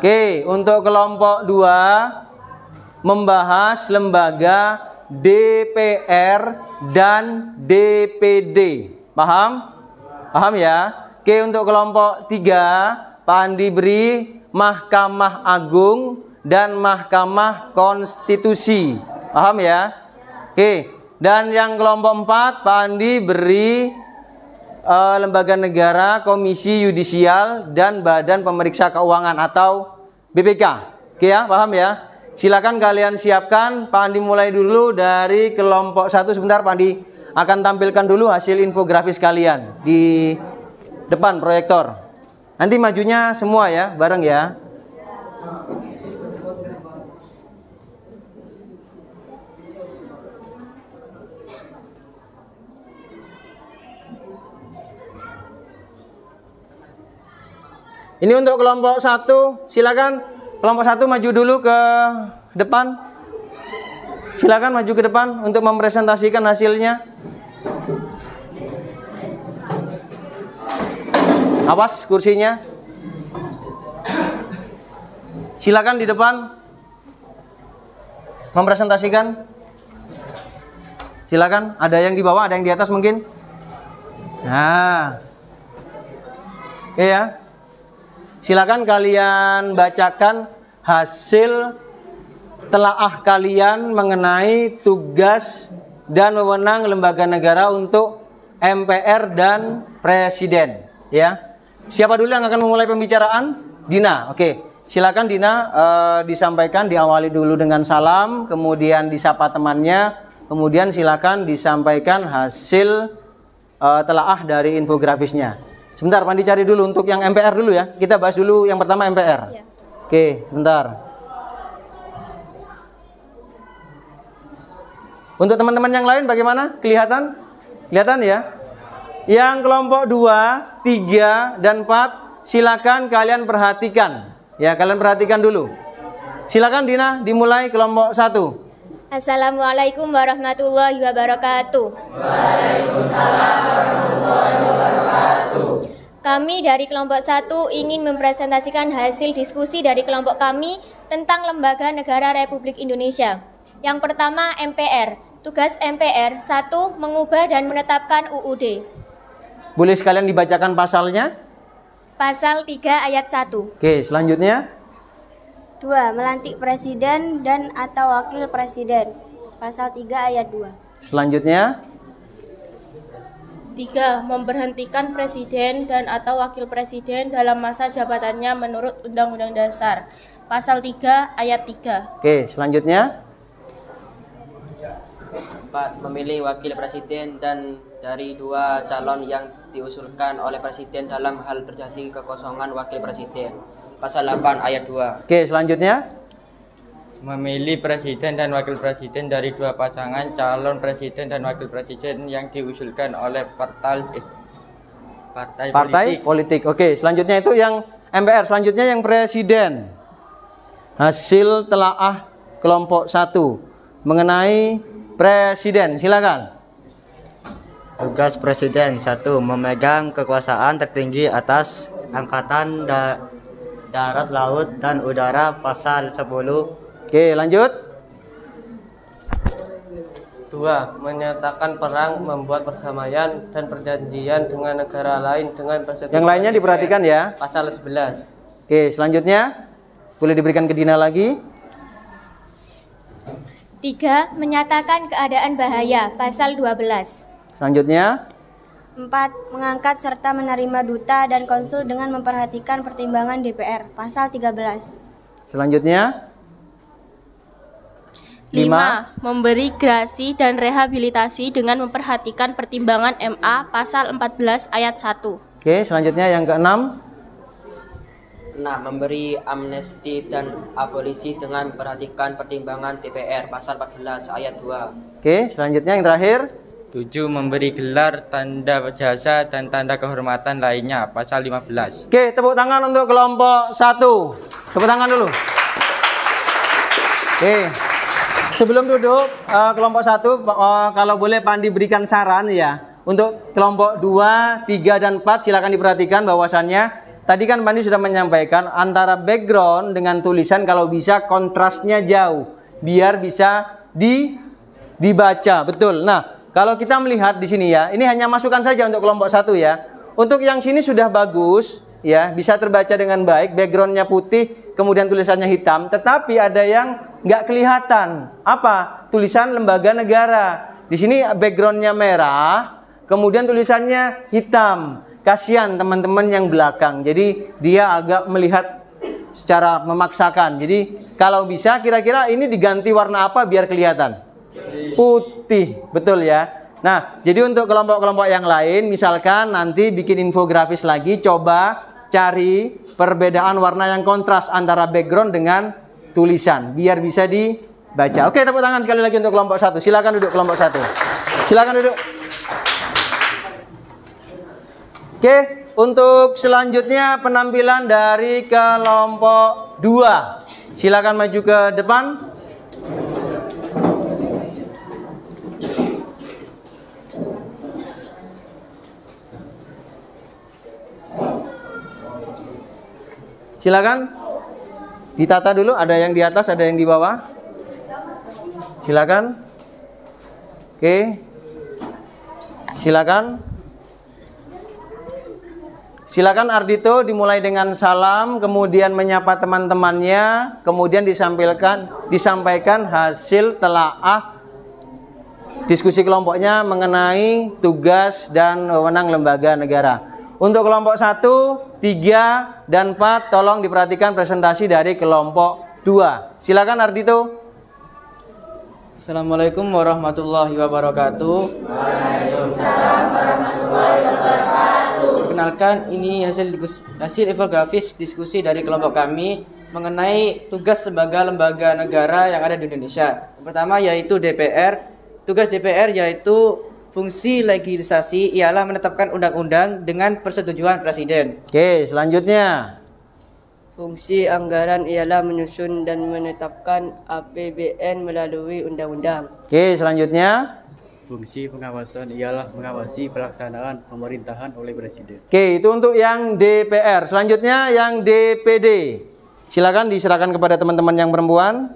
Oke, untuk kelompok 2 membahas lembaga DPR dan DPD. Paham? Paham ya? Oke, untuk kelompok 3 Pak Andi beri Mahkamah Agung dan Mahkamah Konstitusi. Paham ya? Oke, dan yang kelompok 4 Pak Andi beri lembaga negara, komisi yudisial dan badan pemeriksa keuangan atau BPK. Oke ya, paham ya? Silakan kalian siapkan. Pak Andi mulai dulu dari kelompok 1. Sebentar Pak Andi akan tampilkan dulu hasil infografis kalian di depan proyektor. Nanti majunya semua ya, bareng ya. Ini untuk kelompok 1, silakan kelompok 1 maju dulu ke depan. Silakan maju ke depan untuk mempresentasikan hasilnya. Awas kursinya. Silakan di depan mempresentasikan. Silakan, ada yang di bawah, ada yang di atas mungkin. Nah. Oke ya. Silakan kalian bacakan hasil telaah kalian mengenai tugas dan wewenang lembaga negara untuk MPR dan presiden, ya. Siapa dulu yang akan memulai pembicaraan? Dina. Oke. Silakan Dina disampaikan, diawali dulu dengan salam, kemudian disapa temannya, kemudian silakan disampaikan hasil telaah dari infografisnya. Sebentar, Pandi cari dulu untuk yang MPR dulu ya. Kita bahas dulu yang pertama MPR. Ya. Oke, sebentar. Untuk teman-teman yang lain bagaimana? Kelihatan? Kelihatan ya? Yang kelompok 2, 3, dan 4 silakan kalian perhatikan. Ya, kalian perhatikan dulu. Silakan Dina, dimulai kelompok 1. Assalamualaikum warahmatullahi wabarakatuh. Waalaikumsalam warahmatullahi wabarakatuh. Kami dari kelompok 1 ingin mempresentasikan hasil diskusi dari kelompok kami tentang Lembaga Negara Republik Indonesia. Yang pertama MPR, Tugas MPR 1. Mengubah dan menetapkan UUD. Boleh sekalian dibacakan pasalnya? Pasal 3 ayat 1. Oke, selanjutnya. 2. Melantik presiden dan atau wakil presiden. Pasal 3 ayat 2. Selanjutnya. 3. Memberhentikan presiden dan atau wakil presiden dalam masa jabatannya menurut Undang-Undang Dasar. Pasal 3 ayat 3. Oke, selanjutnya. 4. Memilih wakil presiden dan dari 2 calon yang diusulkan oleh presiden dalam hal terjadi kekosongan wakil presiden. Pasal 8 ayat 2. Oke, selanjutnya. Memilih presiden dan wakil presiden dari 2 pasangan calon presiden dan wakil presiden yang diusulkan oleh partai politik. Oke, selanjutnya itu yang MPR. Selanjutnya yang presiden. Hasil telaah kelompok 1 mengenai presiden. Silakan. Tugas presiden 1. Memegang kekuasaan tertinggi atas angkatan darat, laut, dan udara. Pasal 10. Oke, lanjut. 2. Menyatakan perang, membuat perdamaian dan perjanjian dengan negara lain dengan persetujuan. Yang lainnya diperhatikan ya. Pasal 11. Oke, selanjutnya boleh diberikan ke Dina lagi. 3. Menyatakan keadaan bahaya. Pasal 12. Selanjutnya. 4. Mengangkat serta menerima duta dan konsul dengan memperhatikan pertimbangan DPR. Pasal 13. Selanjutnya. 5. Memberi grasi dan rehabilitasi dengan memperhatikan pertimbangan MA. Pasal 14 ayat 1. Oke, selanjutnya yang ke-6. 6. Memberi amnesti dan abolisi dengan memperhatikan pertimbangan DPR. Pasal 14 ayat 2. Oke, selanjutnya yang terakhir. 7. Memberi gelar, tanda jasa, dan tanda kehormatan lainnya. Pasal 15. Oke, tepuk tangan untuk kelompok 1. Tepuk tangan dulu. Oke. Sebelum duduk, kelompok 1, kalau boleh Pak Andi berikan saran ya. Untuk kelompok 2, 3, dan 4 silakan diperhatikan bahwasannya tadi kan Pak Andi sudah menyampaikan antara background dengan tulisan kalau bisa kontrasnya jauh. Biar bisa dibaca, betul. Nah, kalau kita melihat di sini ya, ini hanya masukan saja untuk kelompok 1 ya. Untuk yang sini sudah bagus ya, bisa terbaca dengan baik, backgroundnya putih, kemudian tulisannya hitam, tetapi ada yang nggak kelihatan. Apa? Tulisan lembaga negara. Di sini backgroundnya merah, kemudian tulisannya hitam. Kasihan teman-teman yang belakang. Jadi dia agak melihat secara memaksakan. Jadi kalau bisa kira-kira ini diganti warna apa biar kelihatan? Putih, betul ya. Nah, jadi untuk kelompok-kelompok yang lain, misalkan nanti bikin infografis lagi, coba cari perbedaan warna yang kontras antara background dengan tulisan biar bisa dibaca. Oke, tepuk tangan sekali lagi untuk kelompok 1. Silakan duduk kelompok 1. Silakan duduk. Oke, untuk selanjutnya penampilan dari kelompok 2. Silakan maju ke depan. Silakan ditata dulu, ada yang di atas, ada yang di bawah. Silakan. Oke. Silakan. Silakan Ardito dimulai dengan salam, kemudian menyapa teman-temannya, kemudian disampaikan hasil telaah diskusi kelompoknya mengenai tugas dan wewenang lembaga negara. Untuk kelompok 1, 3, dan 4 tolong diperhatikan presentasi dari kelompok 2. Silakan Ardito. Assalamualaikum warahmatullahi wabarakatuh. Waalaikumsalam warahmatullahi wabarakatuh. Perkenalkan, ini hasil infografis diskusi dari kelompok kami mengenai tugas lembaga-lembaga negara yang ada di Indonesia. Yang pertama yaitu DPR. Tugas DPR yaitu fungsi legislasi ialah menetapkan undang-undang dengan persetujuan presiden. Oke, selanjutnya. Fungsi anggaran ialah menyusun dan menetapkan APBN melalui undang-undang. Oke, selanjutnya. Fungsi pengawasan ialah mengawasi pelaksanaan pemerintahan oleh presiden. Oke, itu untuk yang DPR. Selanjutnya yang DPD. Silakan diserahkan kepada teman-teman yang perempuan.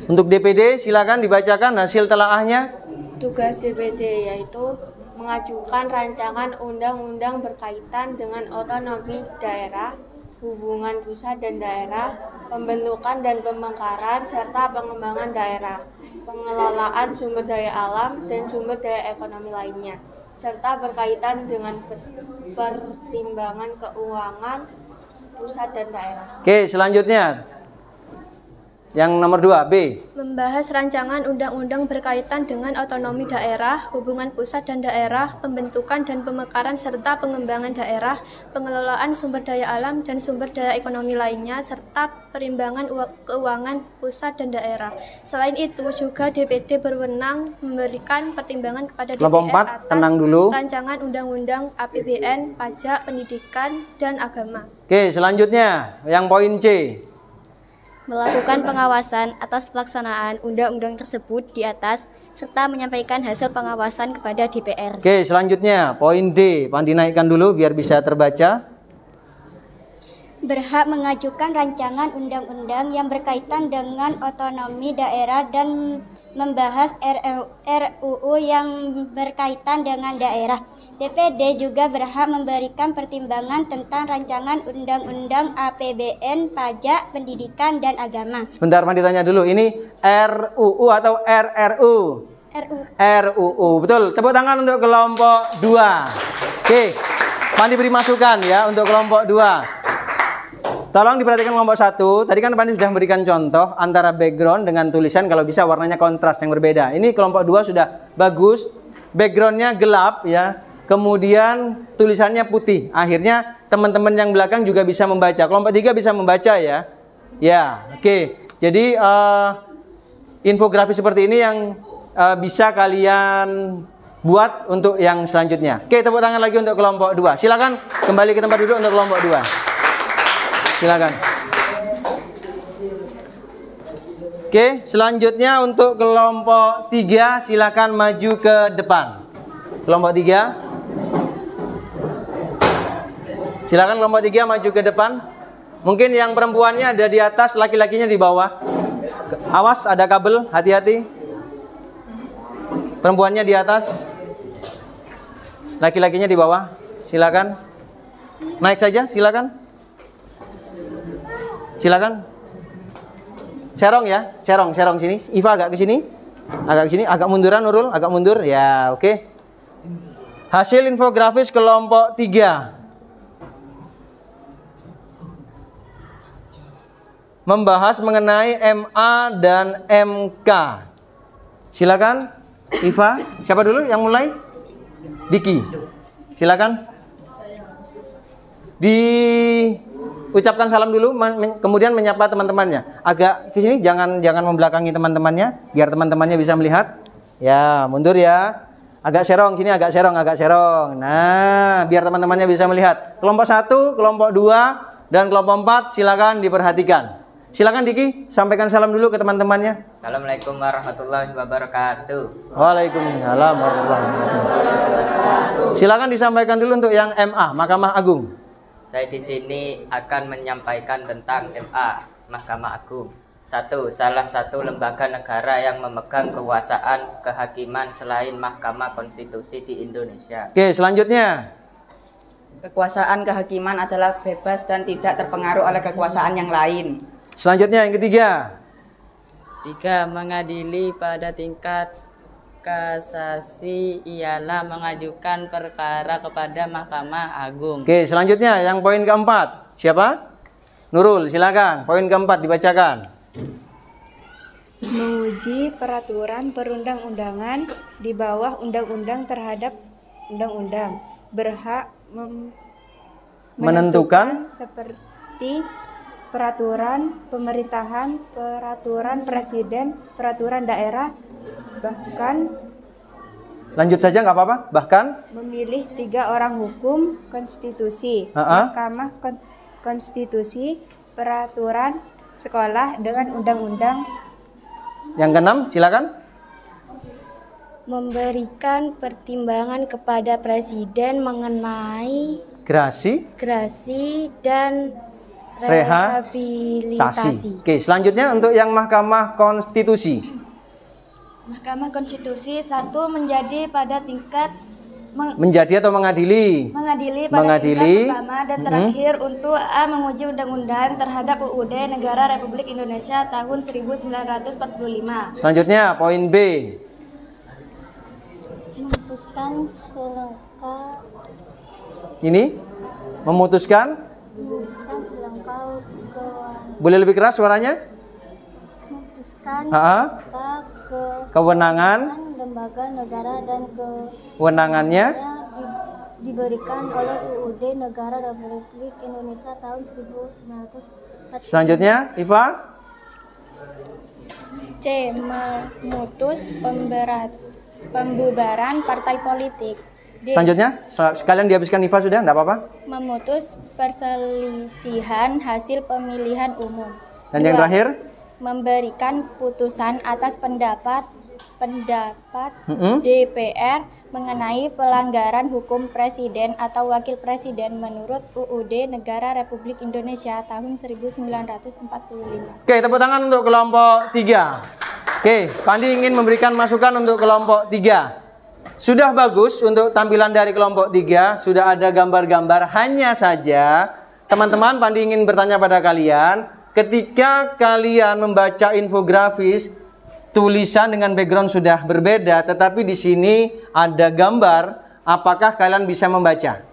Untuk DPD silakan dibacakan hasil telaahnya. Tugas DPD yaitu mengajukan rancangan undang-undang berkaitan dengan otonomi daerah, hubungan pusat dan daerah, pembentukan dan pemekaran, serta pengembangan daerah, pengelolaan sumber daya alam dan sumber daya ekonomi lainnya, serta berkaitan dengan pertimbangan keuangan pusat dan daerah. Oke, selanjutnya. Yang nomor 2, B. Membahas rancangan undang-undang berkaitan dengan otonomi daerah, hubungan pusat dan daerah, pembentukan dan pemekaran serta pengembangan daerah, pengelolaan sumber daya alam dan sumber daya ekonomi lainnya, serta perimbangan keuangan pusat dan daerah. Selain itu, juga DPD berwenang memberikan pertimbangan kepada DPR atas rancangan undang-undang APBN, pajak, pendidikan, dan agama. Oke, selanjutnya yang poin C. Melakukan pengawasan atas pelaksanaan undang-undang tersebut di atas serta menyampaikan hasil pengawasan kepada DPR. Oke, selanjutnya poin D. Pan dinaikkan dulu biar bisa terbaca. Berhak mengajukan rancangan undang-undang yang berkaitan dengan otonomi daerah dan membahas RUU yang berkaitan dengan daerah. DPD juga berhak memberikan pertimbangan tentang rancangan undang-undang APBN, pajak, pendidikan, dan agama. Sebentar, Pan ditanya dulu. Ini RUU atau RRU? RUU. Betul. Tepuk tangan untuk kelompok 2. Oke. Pan diberi masukan ya untuk kelompok 2. Tolong diperhatikan kelompok 1. Tadi kan Pak sudah memberikan contoh antara background dengan tulisan, kalau bisa warnanya kontras yang berbeda. Ini kelompok 2 sudah bagus. Backgroundnya gelap ya. Kemudian tulisannya putih. Akhirnya teman-teman yang belakang juga bisa membaca. Kelompok 3 bisa membaca ya. Ya, oke. Jadi infografis seperti ini yang bisa kalian buat untuk yang selanjutnya. Oke, tepuk tangan lagi untuk kelompok 2. Silakan kembali ke tempat duduk untuk kelompok 2. Silakan. Oke, selanjutnya untuk kelompok 3 silakan maju ke depan. Kelompok 3. Silakan kelompok 3 maju ke depan. Mungkin yang perempuannya ada di atas, laki-lakinya di bawah. Awas ada kabel, hati-hati. Perempuannya di atas, laki-lakinya di bawah. Silakan. Naik saja, silakan. Silakan. Serong ya, serong sini. Iva agak ke sini. Agak munduran Nurul, agak mundur. Ya, oke. Hasil infografis kelompok 3. Membahas mengenai MA dan MK. Silakan. Iva, siapa dulu yang mulai? Diki. Silakan. Ucapkan salam dulu, kemudian menyapa teman-temannya. Agak ke sini, jangan membelakangi teman-temannya, biar teman-temannya bisa melihat. Ya, mundur ya. Agak serong sini, agak serong. Nah, biar teman-temannya bisa melihat. Kelompok 1, kelompok 2, dan kelompok 4 silakan diperhatikan. Silakan Diki, sampaikan salam dulu ke teman-temannya. Assalamualaikum warahmatullahi wabarakatuh. Waalaikumsalam warahmatullahi wabarakatuh. Silakan disampaikan dulu untuk yang MA, Mahkamah Agung. Saya di sini akan menyampaikan tentang MA, Mahkamah Agung. 1. Salah satu lembaga negara yang memegang kekuasaan kehakiman selain Mahkamah Konstitusi di Indonesia. Oke, selanjutnya. Kekuasaan kehakiman adalah bebas dan tidak terpengaruh oleh kekuasaan yang lain. Selanjutnya yang ketiga. 3. Mengadili pada tingkat kasasi ialah mengajukan perkara kepada Mahkamah Agung. Oke, selanjutnya yang poin keempat. Siapa? Nurul, silakan. Poin keempat dibacakan. Menguji peraturan perundang-undangan di bawah undang-undang terhadap undang-undang. Berhak menentukan seperti peraturan pemerintahan, peraturan presiden, peraturan daerah, bahkan lanjut saja nggak apa-apa. Bahkan memilih 3 orang hukum konstitusi, Mahkamah Konstitusi, peraturan sekolah dengan undang-undang. Yang keenam, silakan. Memberikan pertimbangan kepada presiden mengenai gerasi dan rehabilitasi. Oke, selanjutnya untuk yang Mahkamah Konstitusi. Mahkamah Konstitusi 1 menjadi pada tingkat menjadi atau mengadili? Mengadili pada tingkat pertama dan terakhir untuk A. menguji undang-undang terhadap UUD Negara Republik Indonesia tahun 1945. Selanjutnya poin B. Memutuskan selengkap. Ini memutuskan selengkap boleh lebih keras suaranya? Memutuskan kewenangan lembaga negara dan kewenangannya diberikan oleh UUD Negara Republik Indonesia tahun 1945. Selanjutnya, Iva. C. Memutus pembubaran partai politik. D. Selanjutnya, sekalian dihabiskan Iva sudah, enggak apa-apa. Memutus perselisihan hasil pemilihan umum. Dan yang terakhir, memberikan putusan atas pendapat DPR mengenai pelanggaran hukum presiden atau wakil presiden menurut UUD Negara Republik Indonesia tahun 1945. Oke, tepuk tangan untuk kelompok 3. Oke, Pandi ingin memberikan masukan untuk kelompok 3. Sudah bagus untuk tampilan dari kelompok 3, sudah ada gambar-gambar. Hanya saja, teman-teman, Pandi ingin bertanya pada kalian, ketika kalian membaca infografis, tulisan dengan background sudah berbeda, tetapi di sini ada gambar, apakah kalian bisa membaca?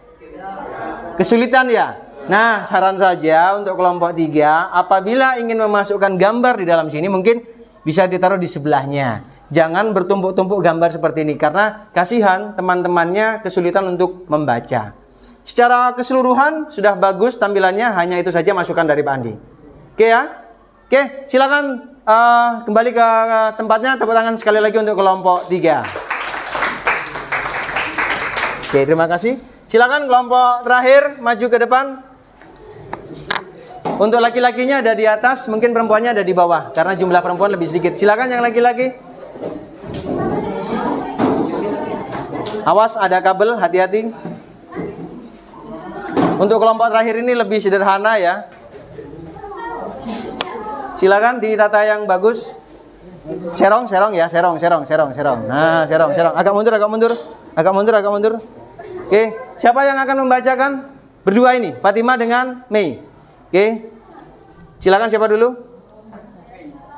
Kesulitan ya? Nah, saran saja untuk kelompok 3, apabila ingin memasukkan gambar di dalam sini, mungkin bisa ditaruh di sebelahnya. Jangan bertumpuk-tumpuk gambar seperti ini, karena kasihan teman-temannya kesulitan untuk membaca. Secara keseluruhan sudah bagus tampilannya, hanya itu saja masukan dari Pak Andi. Oke ya? Oke, silakan kembali ke tempatnya. Tepuk tangan sekali lagi untuk kelompok 3. Oke, terima kasih. Silakan kelompok terakhir maju ke depan. Untuk laki-lakinya ada di atas, mungkin perempuannya ada di bawah karena jumlah perempuan lebih sedikit. Silakan yang laki-laki. Awas ada kabel, hati-hati. Untuk kelompok terakhir ini lebih sederhana ya. Silakan ditata yang bagus. Serong ya, serong. Nah, serong. Agak mundur. Oke, siapa yang akan membacakan? Berdua ini, Fatima dengan Mei. Oke. Silakan siapa dulu?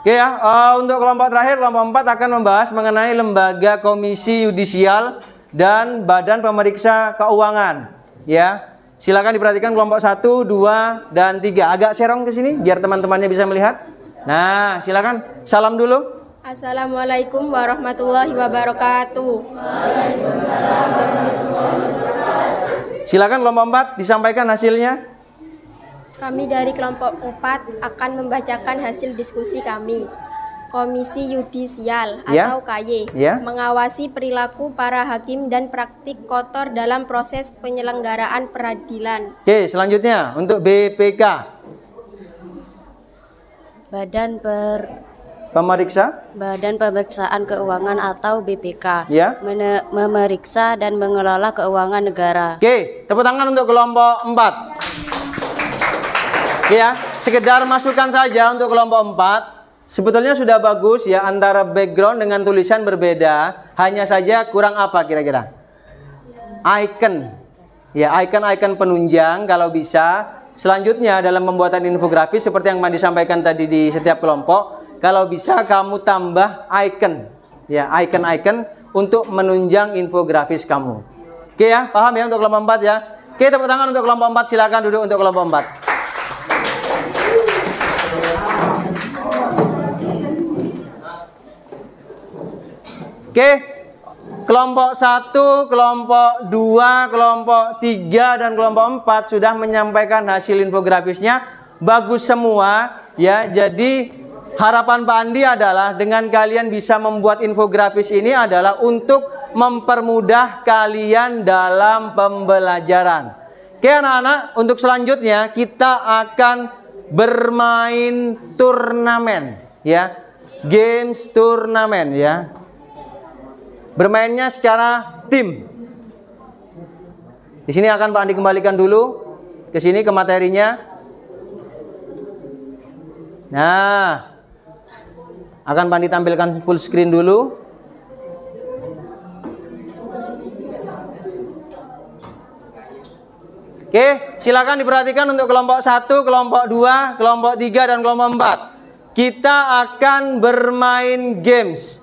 Oke ya, untuk kelompok terakhir, kelompok 4 akan membahas mengenai lembaga komisi yudisial dan badan pemeriksa keuangan. Ya. Silakan diperhatikan kelompok 1, 2, dan 3. Agak serong ke sini biar teman-temannya bisa melihat. Nah, silakan salam dulu. Assalamualaikum warahmatullahi wabarakatuh. Waalaikumsalam warahmatullahi wabarakatuh. Silakan kelompok 4 disampaikan hasilnya. Kami dari kelompok 4 akan membacakan hasil diskusi kami. Komisi Yudisial atau KY mengawasi perilaku para hakim dan praktik kotor dalam proses penyelenggaraan peradilan. Oke, selanjutnya untuk BPK. Badan Pemeriksaan Keuangan atau BPK memeriksa dan mengelola keuangan negara. Oke, tepuk tangan untuk kelompok 4. Oke ya, sekedar masukan saja untuk kelompok 4. Sebetulnya sudah bagus ya, antara background dengan tulisan berbeda. Hanya saja kurang apa kira-kira? Icon. Ya, icon-icon penunjang kalau bisa. Selanjutnya dalam pembuatan infografis seperti yang disampaikan tadi di setiap kelompok, kalau bisa kamu tambah icon. Ya, icon-icon untuk menunjang infografis kamu. Oke ya, paham ya untuk kelompok 4 ya? Oke, tepuk tangan untuk kelompok 4, silakan duduk untuk kelompok 4. Oke, kelompok 1, kelompok 2, kelompok 3, dan kelompok 4 sudah menyampaikan hasil infografisnya. Bagus semua ya. Jadi harapan Pak Andi adalah dengan kalian bisa membuat infografis ini adalah untuk mempermudah kalian dalam pembelajaran. Oke anak-anak, untuk selanjutnya kita akan bermain turnamen ya. Games turnamen ya. Bermainnya secara tim. Di sini akan Pak Andi kembalikan dulu ke sini ke materinya. Nah, akan Pandi tampilkan full screen dulu. Oke, silakan diperhatikan untuk kelompok 1, kelompok 2, kelompok 3, dan kelompok 4. Kita akan bermain games.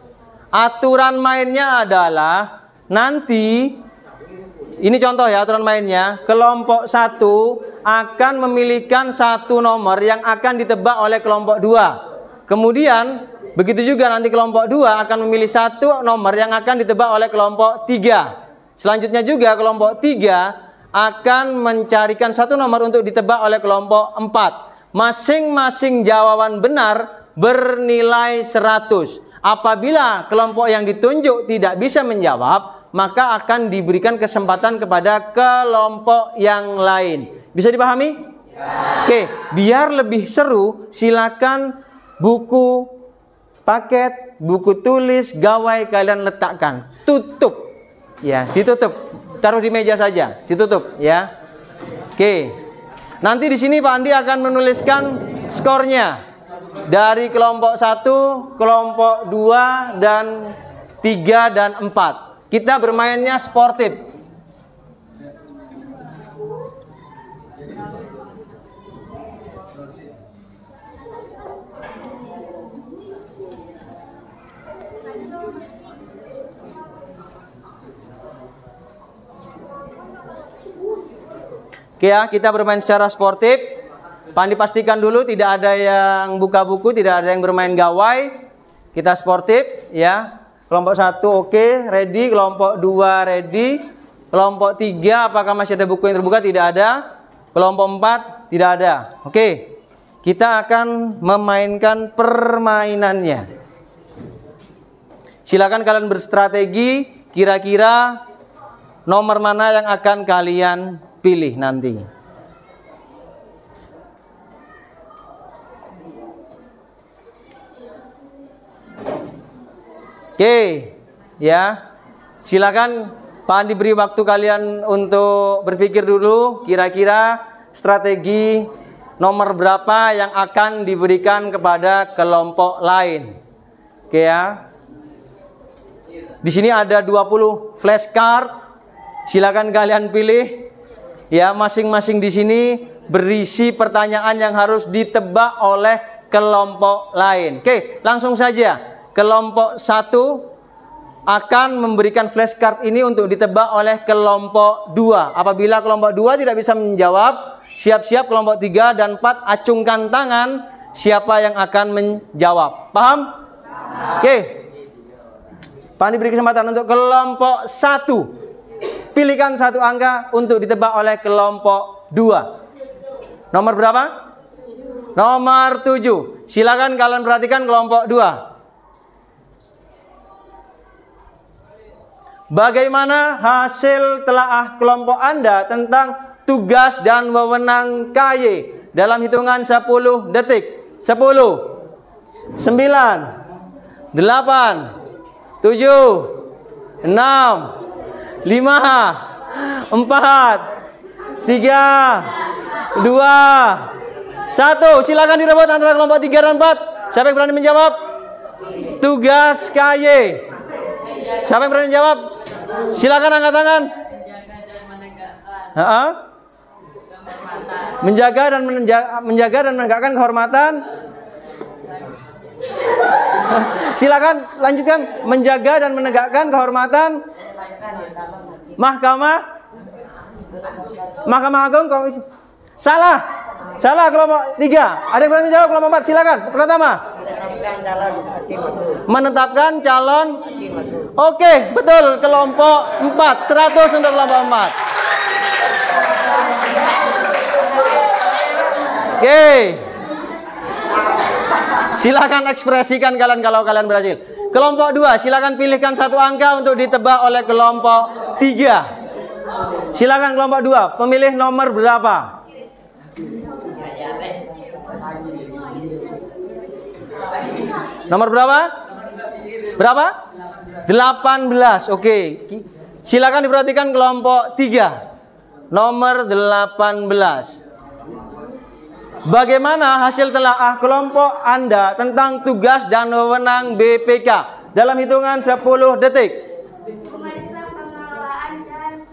Aturan mainnya adalah nanti, ini contoh ya aturan mainnya, kelompok 1 akan memilihkan satu nomor yang akan ditebak oleh kelompok 2. Kemudian, begitu juga nanti kelompok 2 akan memilih satu nomor yang akan ditebak oleh kelompok 3. Selanjutnya juga kelompok 3 akan mencarikan satu nomor untuk ditebak oleh kelompok 4. Masing-masing jawaban benar bernilai 100. Apabila kelompok yang ditunjuk tidak bisa menjawab, maka akan diberikan kesempatan kepada kelompok yang lain. Bisa dipahami? Ya. Oke, biar lebih seru, silakan buku paket, buku tulis, gawai kalian letakkan. Tutup. Ya, ditutup. Taruh di meja saja, ditutup ya. Oke. Nanti di sini Pak Andi akan menuliskan skornya dari kelompok 1, kelompok 2 dan 3 dan 4. Kita bermainnya sportif. Oke ya, kita bermain secara sportif. Pandi pastikan dulu tidak ada yang buka buku, tidak ada yang bermain gawai. Kita sportif ya. Kelompok 1 oke, ready. Kelompok 2 ready. Kelompok 3 apakah masih ada buku yang terbuka? Tidak ada. Kelompok 4 tidak ada. Oke. Kita akan memainkan permainannya. Silakan kalian berstrategi, kira-kira nomor mana yang akan kalian pilih nanti. Oke, ya. Silakan Pak Andi beri waktu kalian untuk berpikir dulu kira-kira strategi nomor berapa yang akan diberikan kepada kelompok lain. Oke ya. Di sini ada 20 flashcard. Silakan kalian pilih. Ya, masing-masing di sini berisi pertanyaan yang harus ditebak oleh kelompok lain. Oke, langsung saja. Kelompok 1 akan memberikan flashcard ini untuk ditebak oleh kelompok 2. Apabila kelompok 2 tidak bisa menjawab, siap-siap kelompok 3 dan 4 acungkan tangan siapa yang akan menjawab. Paham? Oke. Pak Andi beri kesempatan untuk kelompok 1. Pilihkan satu angka untuk ditebak oleh kelompok 2. Nomor berapa? Nomor 7. Silakan kalian perhatikan kelompok 2. Bagaimana hasil telaah kelompok Anda tentang tugas dan wewenang KY dalam hitungan 10 detik? 10, 9, 8, 7, 6, 5, 4, 3, 2, 1. Silakan direbut antara kelompok 3 dan 4. Siapa yang berani menjawab? Tugas KY. Siapa yang berani menjawab? Silakan angkat tangan. Menjaga dan menegakkan kehormatan. Silakan lanjutkan. Menjaga dan menegakkan kehormatan Mahkamah Agung Komisi. Salah kelompok 3. Ada yang berani menjawab kelompok 4? Silakan. Pertama. Menetapkan calon. Oke, betul kelompok 4. 100 untuk kelompok 4. Oke. Silakan ekspresikan kalian kalau kalian berhasil. Kelompok 2, silakan pilihkan satu angka untuk ditebak oleh kelompok 3. Silakan kelompok 2, pemilih nomor berapa? Nomor berapa? Berapa? 18. Oke. Silakan diperhatikan kelompok 3. Nomor 18. Bagaimana hasil telaah kelompok Anda tentang tugas dan wewenang BPK? Dalam hitungan 10 detik. Memeriksa pengelolaan dan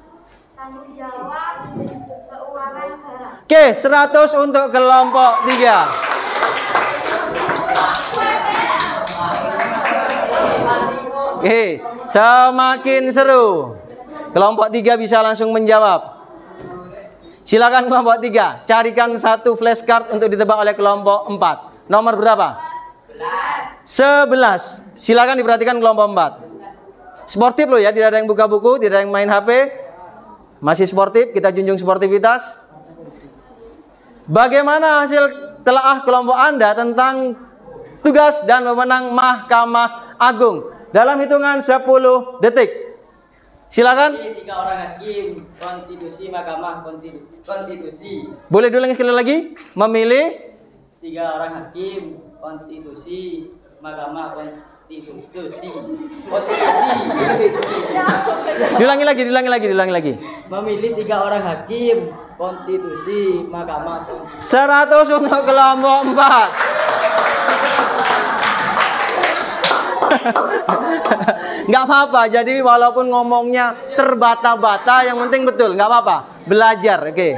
tanggung jawab keuangan negara. Oke, 100 untuk kelompok 3. Oke, semakin seru. Kelompok 3 bisa langsung menjawab. Silakan kelompok 3, carikan satu flashcard untuk ditebak oleh kelompok 4. Nomor berapa? 11. Silakan diperhatikan kelompok 4. Sportif loh ya, tidak ada yang buka buku, tidak ada yang main HP. Masih sportif, kita junjung sportivitas. Bagaimana hasil telaah kelompok Anda tentang tugas dan wewenang Mahkamah Agung? Dalam hitungan 10 detik. Silakan. 3 orang hakim konstitusi Mahkamah Konstitusi. Boleh diulangi sekali lagi? Memilih 3 orang hakim konstitusi Mahkamah Konstitusi. Diulangi lagi. Memilih 3 orang hakim konstitusi Mahkamah Konstitusi. 100 untuk kelompok 4. Nggak apa-apa, jadi walaupun ngomongnya terbata-bata, yang penting betul, nggak apa-apa, belajar. Oke.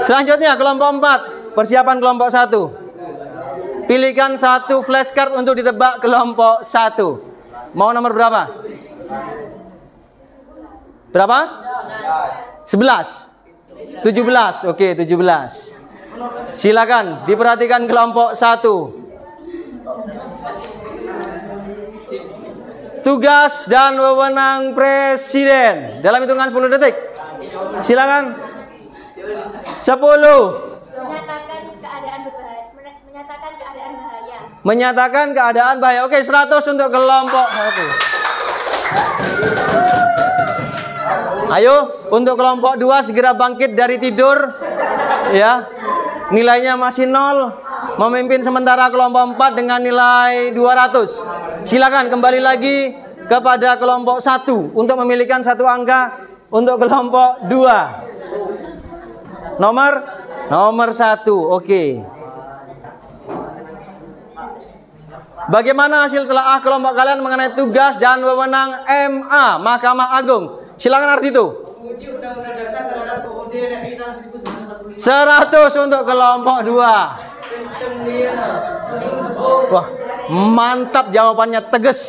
Selanjutnya kelompok 4, persiapan kelompok 1. Pilihkan satu flashcard untuk ditebak kelompok 1. Mau nomor berapa? Berapa? 11. 17. Oke, 17. Silakan diperhatikan kelompok 1. Tugas dan wewenang Presiden. Dalam hitungan 10 detik. Silakan. 10. Menyatakan keadaan bahaya. Oke, 100 untuk kelompok 1. Ayo, untuk kelompok 2 segera bangkit dari tidur. Ya. Nilainya masih 0. Memimpin sementara kelompok 4 dengan nilai 200. Silakan kembali lagi kepada kelompok 1 untuk memilihkan satu angka untuk kelompok 2. Nomor 1. Oke. Bagaimana hasil telaah kelompok kalian mengenai tugas dan wewenang MA Mahkamah Agung? Silakan Ardito. 100 untuk kelompok 2. Wah, mantap jawabannya, tegas.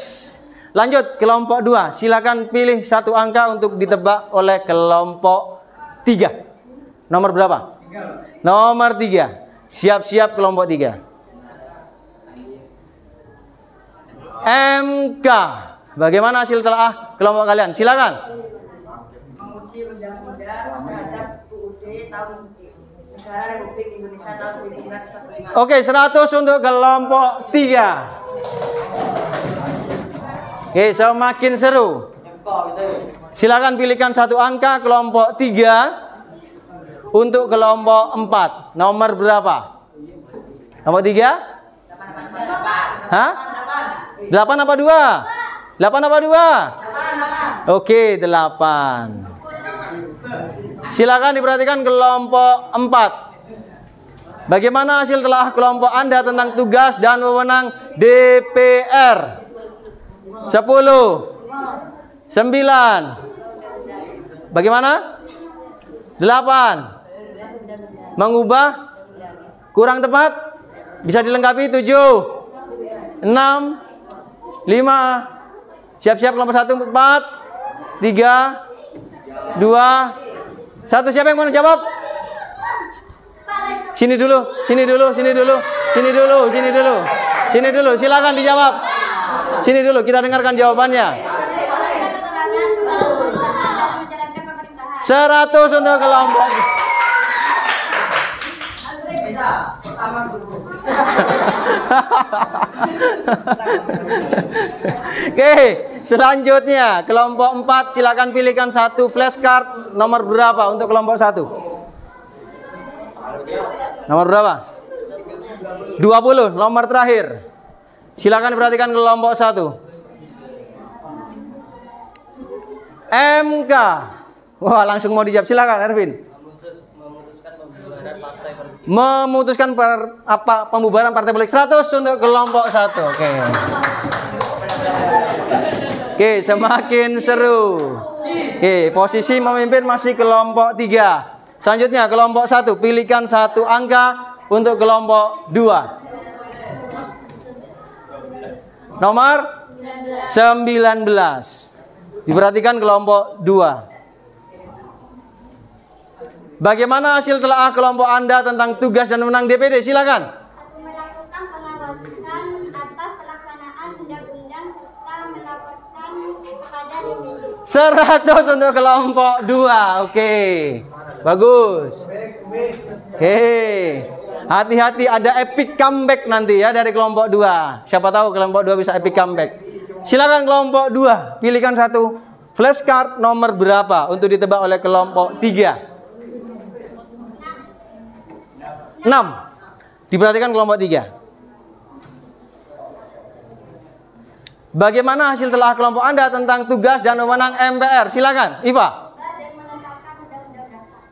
Lanjut kelompok 2. Silakan pilih satu angka untuk ditebak oleh kelompok 3. Nomor berapa? Nomor 3. Siap-siap kelompok 3. MK. Bagaimana hasil telaah kelompok kalian? Silakan. Menguji undang-undang terhadap UUD tahun Negara Republik Indonesia tahun 1945. Oke, 100 untuk kelompok 3. Oke, semakin seru. Silakan pilihkan satu angka kelompok 3 untuk kelompok 4. Nomor berapa? Nomor 3? Hah? 8 apa 2? 8 apa 2? Oke, 8. Silakan diperhatikan kelompok 4. Bagaimana hasil telaah kelompok Anda tentang tugas dan wewenang DPR? 10. 9. Bagaimana? 8. Mengubah? Kurang tepat? Bisa dilengkapi 7. 6. 5. Siap-siap kelompok 1, 4. 3. 2. 1. Siapa yang mau jawab? Sini dulu. Silakan dijawab. Sini dulu, kita dengarkan jawabannya. 100 untuk kelompok. Oke, selanjutnya kelompok 4 silakan pilihkan satu flashcard. Nomor berapa untuk kelompok 1? Nomor berapa? 20, nomor terakhir. Silakan perhatikan kelompok 1. MK. Wah, langsung mau dijawab. Silakan Erwin. Memutuskan pembubaran Partai memutuskan pembubaran partai politik. 100 untuk kelompok 1. Oke. Oke, semakin seru. Oke, posisi memimpin masih kelompok 3. Selanjutnya kelompok 1, pilihkan satu angka untuk kelompok 2. Nomor 19. Diperhatikan kelompok 2. Bagaimana hasil telaah kelompok Anda tentang tugas dan wewenang DPD? Silakan. Melakukan pengawasan atas pelaksanaan undang-undang serta melaporkan kepada DPD. 100 untuk kelompok 2. Oke. Bagus. Oke. Hati-hati, ada epic comeback nanti ya dari kelompok 2. Siapa tahu kelompok 2 bisa epic comeback. Silakan kelompok 2, pilihkan satu flashcard nomor berapa untuk ditebak oleh kelompok 3. 6. Diperhatikan kelompok 3. Bagaimana hasil telah kelompok Anda tentang tugas dan wewenang MPR? Silakan, Iva.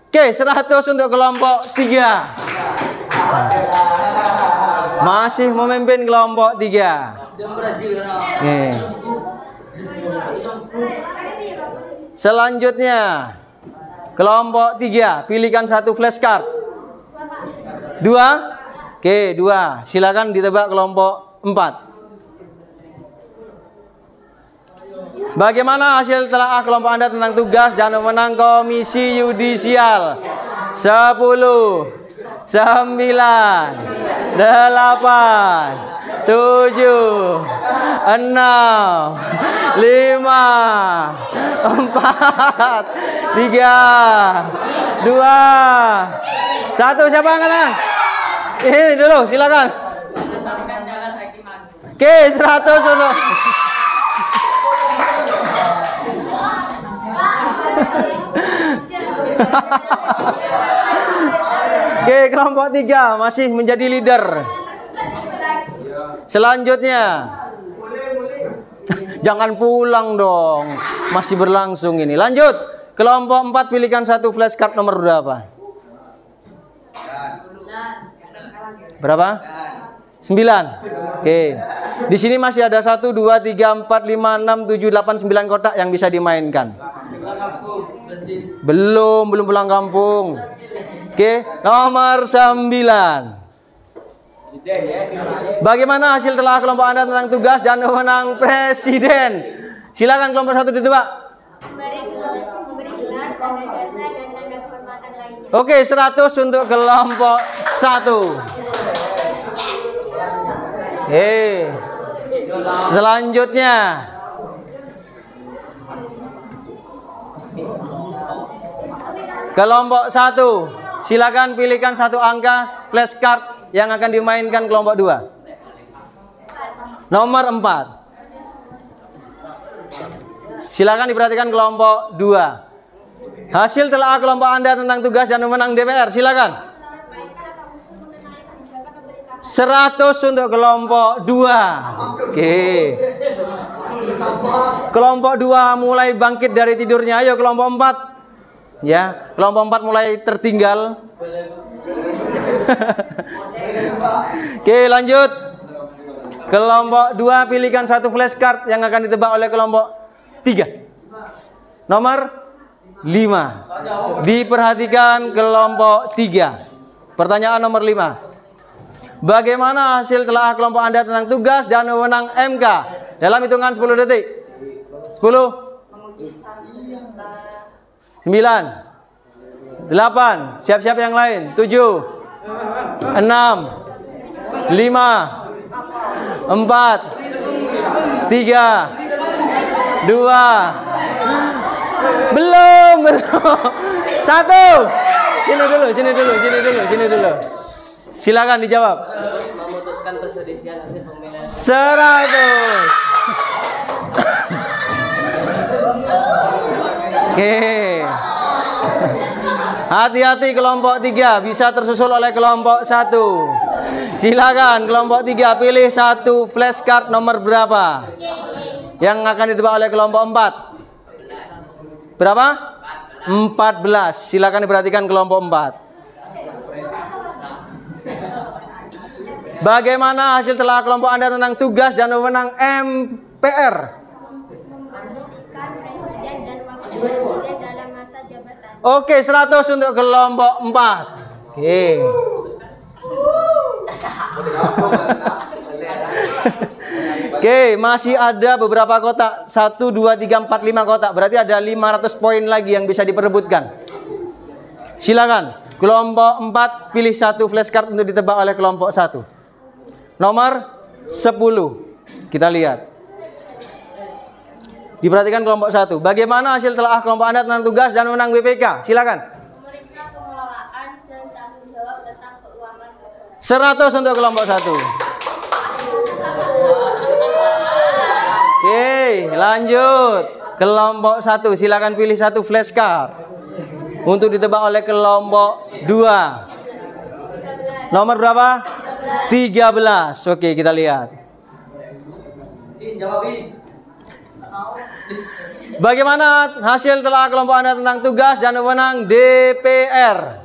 Oke, 100 untuk kelompok 3. Masih memimpin kelompok 3. Oke. Selanjutnya kelompok 3, pilihkan satu flashcard. 2. Oke, 2. Silakan ditebak kelompok 4. Bagaimana hasil telaah kelompok Anda tentang tugas dan wewenang Komisi Yudisial? 10, 9, 8, 7, 6, 5, 4, 3, 2, 1. Siapa angkatan? Ini dulu, silakan. Oke, 100 untuk Oke, kelompok 3 masih menjadi leader. Selanjutnya, jangan pulang dong, masih berlangsung ini. Lanjut, kelompok 4 pilihkan satu flashcard nomor berapa? Berapa? 9. Oke. Di sini masih ada 1, 2, 3, 4, 5, 6, 7, 8, 9 kotak yang bisa dimainkan. Belum pulang kampung. Oke, nomor 9. Bagaimana hasil telah kelompok Anda tentang tugas dan wewenang Presiden? Silakan kelompok 1 ditebak. Memberi gelar, tanda jasa, dan tanda kehormatan lainnya. Oke, 100 untuk kelompok 1. Selanjutnya kelompok 1, silakan pilihkan satu angka flashcard yang akan dimainkan kelompok 2. Nomor 4. Silakan diperhatikan kelompok 2. Hasil telaah kelompok Anda tentang tugas dan wewenang DPR, silakan. 100 untuk kelompok 2. Oke. Kelompok 2 mulai bangkit dari tidurnya. Ayo kelompok 4. Ya, kelompok 4 mulai tertinggal. Oke, lanjut. Kelompok 2 pilihkan satu flashcard yang akan ditebak oleh kelompok 3. Nomor 5. Diperhatikan kelompok 3. Pertanyaan nomor 5. Bagaimana hasil telaah kelompok Anda tentang tugas dan wewenang MK? Dalam hitungan 10 detik. 10, 9, 8, siap-siap yang lain. 7, 6, 5, 4, 3, 2, 1. Belum. 1. Sini dulu. Silakan dijawab. Memutuskan perselisihan hasil pemilihan 100. Oke. Hati-hati kelompok 3 bisa tersusul oleh kelompok 1. Silakan kelompok 3 pilih satu flashcard nomor berapa yang akan ditebak oleh kelompok 4. Berapa? 14. Silakan diperhatikan kelompok 4. Bagaimana hasil telah kelompok Anda tentang tugas dan wewenang MPR? Presiden dan wakil presiden dalam masa jabatan. Oke, 100 untuk kelompok 4. Oke. Oke, masih ada beberapa kotak. 1, 2, 3, 4, 5 kotak. Berarti ada 500 poin lagi yang bisa diperebutkan. Silakan. Kelompok 4 pilih satu flashcard untuk ditebak oleh kelompok 1. Nomor 10. Kita lihat. Diperhatikan kelompok 1. Bagaimana hasil telah kelompok Anda tentang tugas dan wewenang BPK? Silakan. Memeriksa pengelolaan dan tanggung jawab tentang keuangan. 100 untuk kelompok 1. Oke, lanjut. Kelompok 1, silakan pilih satu flashcard untuk ditebak oleh kelompok 2. Nomor berapa? 13. Oke, kita lihat. Bagaimana hasil telah kelompok Anda tentang tugas dan wewenang DPR?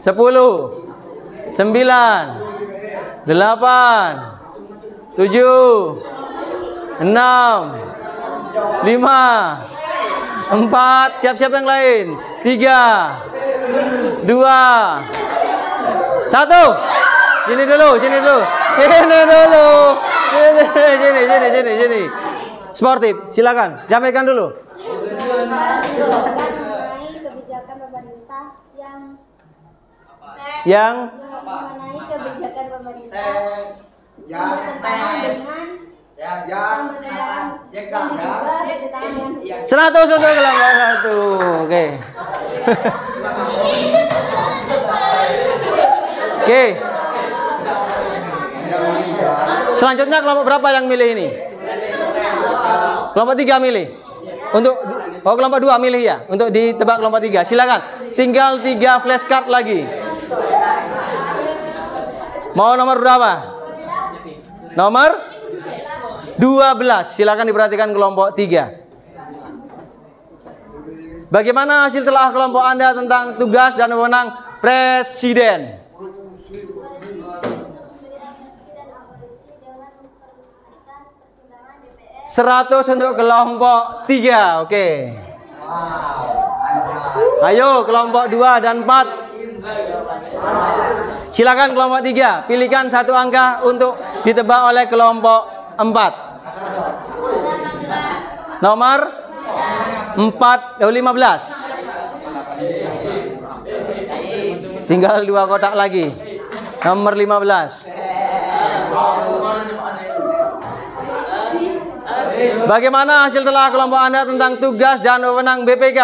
10, 9, 8, 7, 6, 5, 4, siap-siap yang lain. 3, 2, 1. Sini dulu. Sini. Sportif, silakan. Sampaikan dulu. Kebijakan pemerintah yang mengenai kebijakan pemerintah yang bertentangan dengan 100 untuk kelompok 1. Oke. Oke. Selanjutnya kelompok berapa yang milih ini? Kelompok 3 milih. Untuk kelompok 2 milih ya, untuk ditebak kelompok 3. Silakan. Tinggal 3 flashcard lagi. Mau nomor berapa? Nomor 12. Silakan diperhatikan kelompok 3. Bagaimana hasil telah kelompok Anda tentang tugas dan wewenang presiden? 100 untuk kelompok 3. Oke. Ayo kelompok 2 dan 4. Silakan kelompok 3. Pilihkan satu angka untuk ditebak oleh kelompok 4. Nomor 15. Tinggal 2 kotak lagi. Nomor 15. Bagaimana hasil telah kelompok Anda tentang tugas dan wewenang BPK?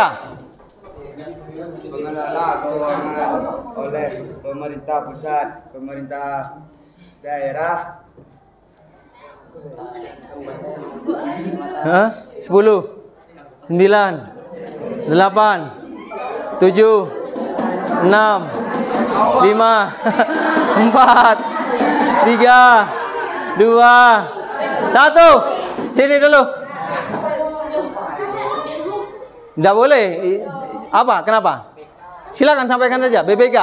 Mengelola keuangan oleh pemerintah pusat, pemerintah daerah. 10, 9, 8, 7, 6, 5, 4, 3, 2, 1. Sini dulu. Tidak boleh. Apa? Kenapa? Silakan sampaikan saja. BPK.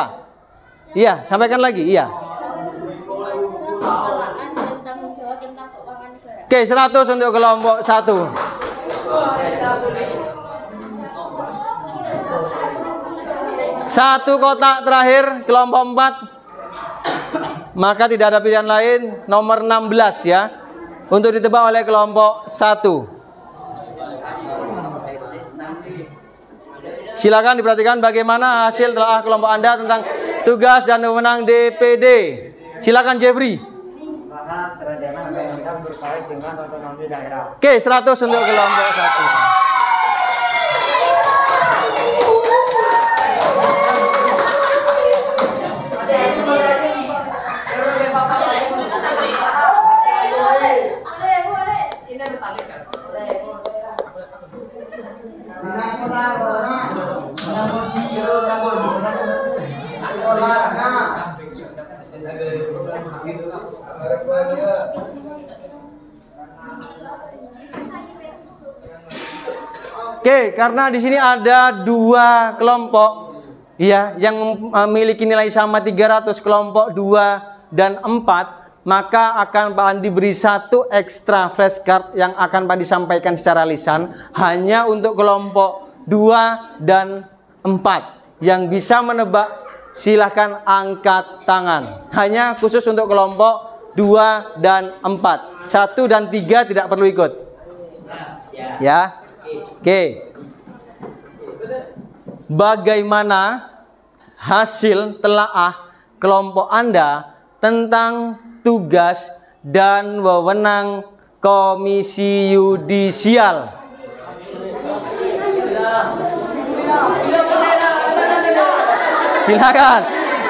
Iya, sampaikan lagi. Iya. Oke, 100 untuk kelompok 1. Satu kotak terakhir kelompok 4. Maka tidak ada pilihan lain. Nomor 16 ya. Untuk ditebak oleh kelompok 1. Silakan diperhatikan bagaimana hasil telah kelompok Anda tentang tugas dan wewenang DPD. Silakan Jeffrey. Oke, 100 untuk kelompok 1. Oke, karena di sini ada 2 kelompok ya yang memiliki nilai sama 300, kelompok 2 dan 4, maka akan Pak Andi beri 1 ekstra flashcard yang akan Pak Andi sampaikan secara lisan hanya untuk kelompok 2 dan 4. Yang bisa menebak silahkan angkat tangan. Hanya khusus untuk kelompok 2 dan 4. 1 dan 3 tidak perlu ikut. Ya. Oke. Bagaimana hasil telaah kelompok Anda tentang tugas dan wewenang Komisi Yudisial? Silakan.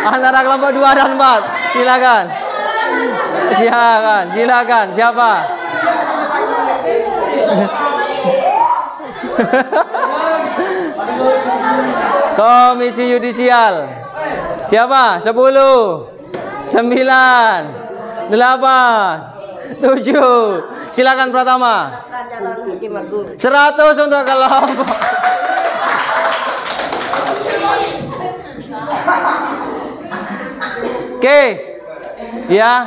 Antara kelompok 2 dan 4. Silakan. Silakan. Siapa? Komisi Yudisial. Siapa? 10, 9, 8, 7. Silakan Pratama. 100 untuk kelompok. Oke. Ya.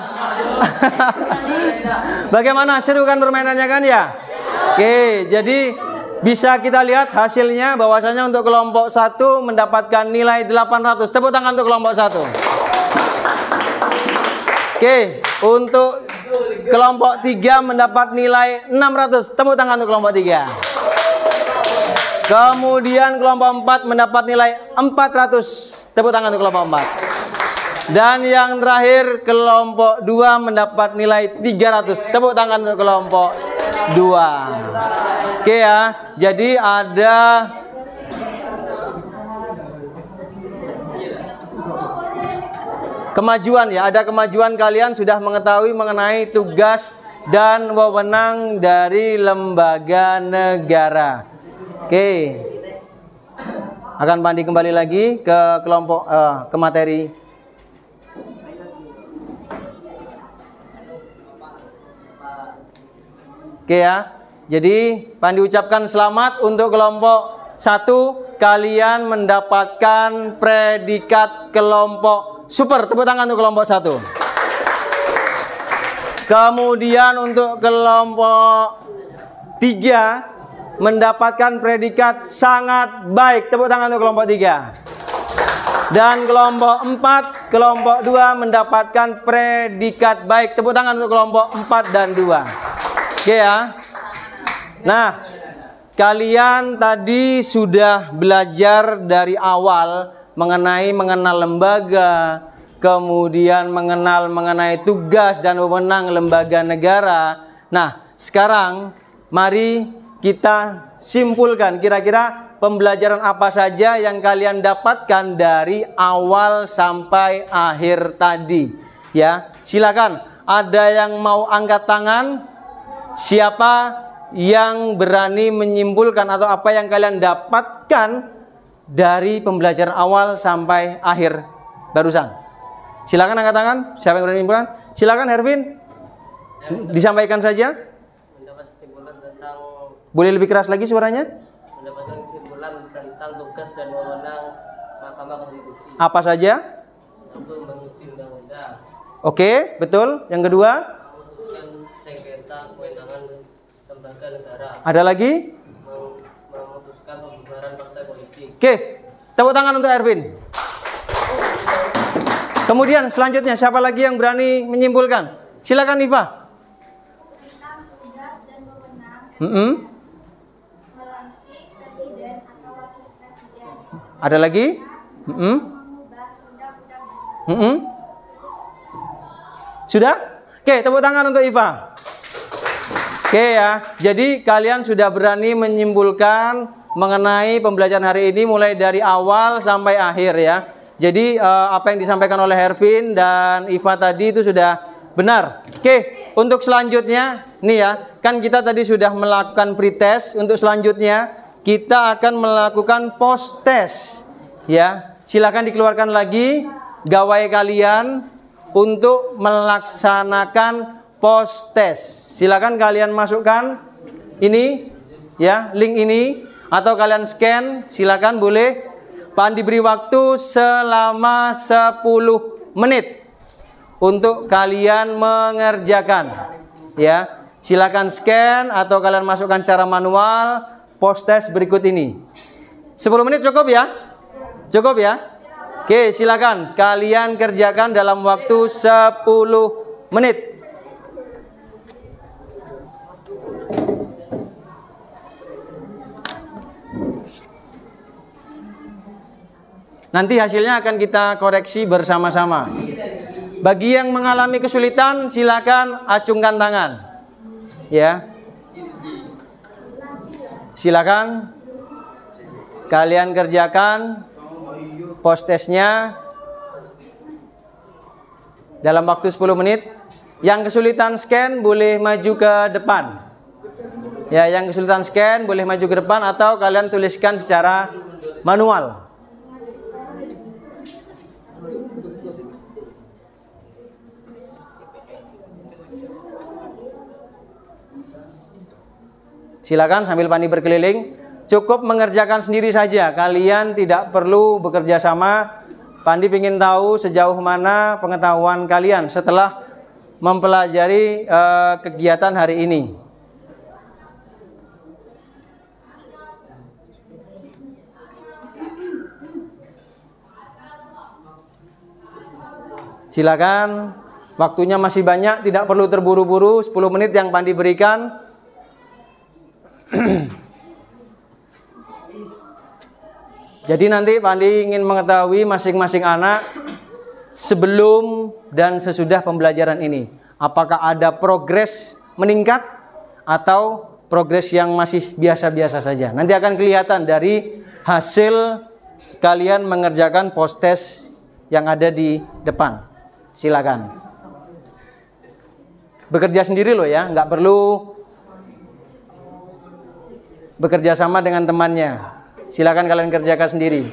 Bagaimana, seru kan permainannya kan ya? Oke, jadi bisa kita lihat hasilnya bahwasanya untuk kelompok 1 mendapatkan nilai 800. Tepuk tangan untuk kelompok 1. Oke, untuk kelompok 3 mendapat nilai 600. Tepuk tangan untuk kelompok 3. Kemudian kelompok 4 mendapat nilai 400. Tepuk tangan untuk kelompok 4. Dan yang terakhir kelompok 2 mendapat nilai 300. Tepuk tangan untuk kelompok 2. Oke ya. Jadi ada kemajuan ya, ada kemajuan, kalian sudah mengetahui mengenai tugas dan wewenang dari lembaga negara. Oke. Akan Pandi kembali lagi ke kelompok ke materi. Oke ya. Jadi Pandi ucapkan selamat untuk kelompok 1, kalian mendapatkan predikat kelompok super. Tepuk tangan untuk kelompok 1. Kemudian untuk kelompok 3 mendapatkan predikat sangat baik. Tepuk tangan untuk kelompok 3. Dan kelompok 4, kelompok 2 mendapatkan predikat baik. Tepuk tangan untuk kelompok 4 dan 2. Oke ya. Nah, kalian tadi sudah belajar dari awal mengenal lembaga, kemudian mengenai tugas dan wewenang lembaga negara. Nah, sekarang mari kita simpulkan kira-kira pembelajaran apa saja yang kalian dapatkan dari awal sampai akhir tadi. Ya, silakan. Ada yang mau angkat tangan? Siapa yang berani menyimpulkan atau apa yang kalian dapatkan dari pembelajaran awal sampai akhir barusan? Silakan angkat tangan. Siapa yang berani menyimpulkan? Silakan Hervin. Disampaikan saja. Mendapat kesimpulan tentang. Boleh lebih keras lagi suaranya? Mendapatkan kesimpulan tentang tugas dan wewenang Mahkamah Konstitusi. Apa saja? Untuk menguji undang-undang. Oke, betul. Yang kedua? Sengketa kewenangan lembaga negara. Ada lagi? Memutuskan pembubaran partai politik. Oke, tepuk tangan untuk Erwin. Kemudian selanjutnya siapa lagi yang berani menyimpulkan? Silakan Iva. Ada lagi? Sudah? Oke, tepuk tangan untuk Iva. Oke ya, jadi kalian sudah berani menyimpulkan mengenai pembelajaran hari ini mulai dari awal sampai akhir ya. Jadi apa yang disampaikan oleh Hervin dan Iva tadi itu sudah benar. Oke, untuk selanjutnya nih ya, kan kita tadi sudah melakukan pretest. Untuk selanjutnya kita akan melakukan post test ya. Silakan dikeluarkan lagi gawai kalian untuk melaksanakan post test. Silakan kalian masukkan ini ya, link ini atau kalian scan, silakan boleh. Pak Andi beri waktu selama 10 menit untuk kalian mengerjakan. Ya, silakan scan atau kalian masukkan secara manual post test berikut ini. 10 menit cukup ya? Cukup ya? Oke, silakan kalian kerjakan dalam waktu 10 menit. Nanti hasilnya akan kita koreksi bersama-sama. Bagi yang mengalami kesulitan, silakan acungkan tangan. Ya. Silakan kalian kerjakan post testnya dalam waktu 10 menit. Yang kesulitan scan boleh maju ke depan. Ya, yang kesulitan scan boleh maju ke depan atau kalian tuliskan secara manual. Silakan sambil Pandi berkeliling. Cukup mengerjakan sendiri saja. Kalian tidak perlu bekerja sama. Pandi ingin tahu sejauh mana pengetahuan kalian setelah mempelajari kegiatan hari ini. Silakan. Waktunya masih banyak. Tidak perlu terburu-buru. 10 menit yang Pandi berikan. Jadi nanti Pandi ingin mengetahui masing-masing anak sebelum dan sesudah pembelajaran ini. Apakah ada progres meningkat atau progres yang masih biasa-biasa saja. Nanti akan kelihatan dari hasil kalian mengerjakan post test yang ada di depan. Silakan. Bekerja sendiri loh ya, nggak perlu bekerja sama dengan temannya. Silakan kalian kerjakan sendiri.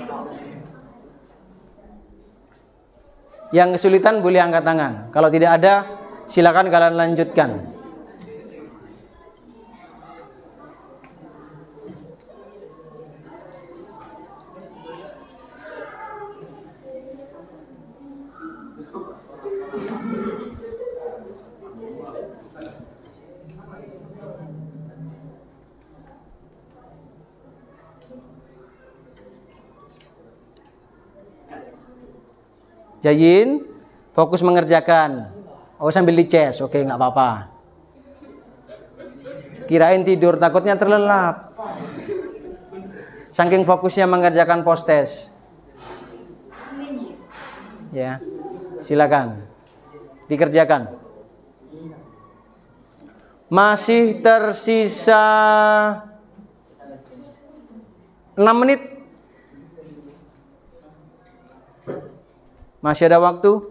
Yang kesulitan boleh angkat tangan. Kalau tidak ada, silakan kalian lanjutkan. Jayin, fokus mengerjakan. Oh, sambil dices, oke, nggak apa-apa. Kirain tidur, takutnya terlelap. Saking fokusnya mengerjakan post test. Ya, silakan dikerjakan. Masih tersisa 6 menit. Masih ada waktu.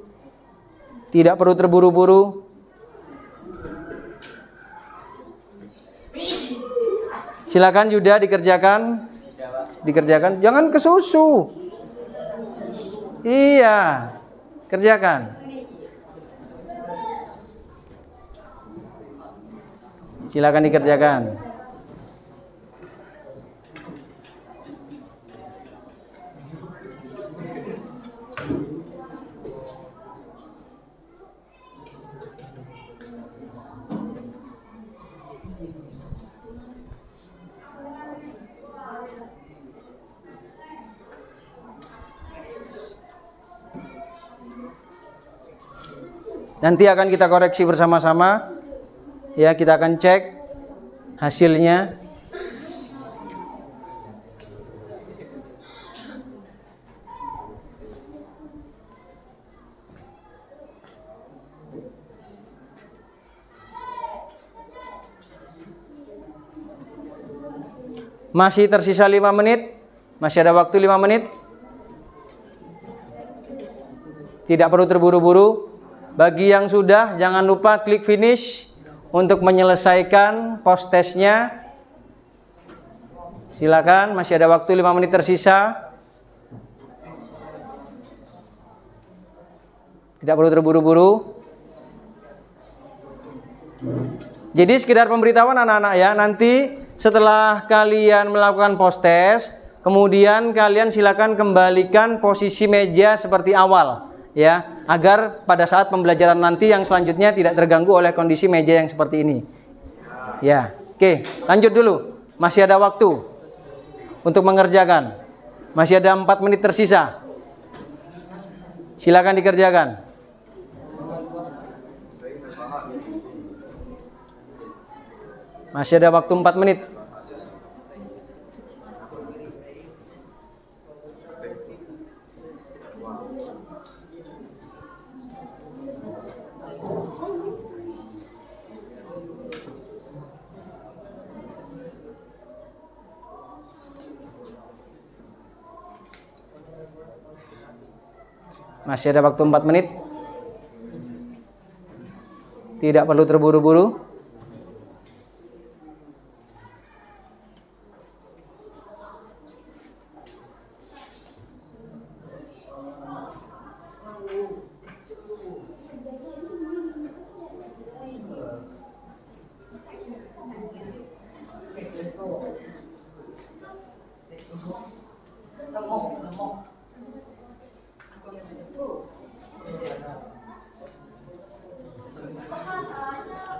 Tidak perlu terburu-buru. Silakan Yuda dikerjakan. Dikerjakan. Jangan ke susu. Iya. Kerjakan. Silakan dikerjakan. Nanti akan kita koreksi bersama-sama. Ya, kita akan cek hasilnya. Masih tersisa 5 menit. Masih ada waktu 5 menit. Tidak perlu terburu-buru. Bagi yang sudah, jangan lupa klik finish untuk menyelesaikan post testnya. Silakan, masih ada waktu 5 menit tersisa. Tidak perlu terburu-buru. Jadi sekedar pemberitahuan anak-anak ya, nanti setelah kalian melakukan post test, kemudian kalian silakan kembalikan posisi meja seperti awal. ya, agar pada saat pembelajaran nanti yang selanjutnya tidak terganggu oleh kondisi meja yang seperti ini. Ya, oke, lanjut dulu. Masih ada waktu untuk mengerjakan. Masih ada 4 menit tersisa. Silakan dikerjakan. Masih ada waktu 4 menit. Masih ada waktu 4 menit. Tidak perlu terburu-buru.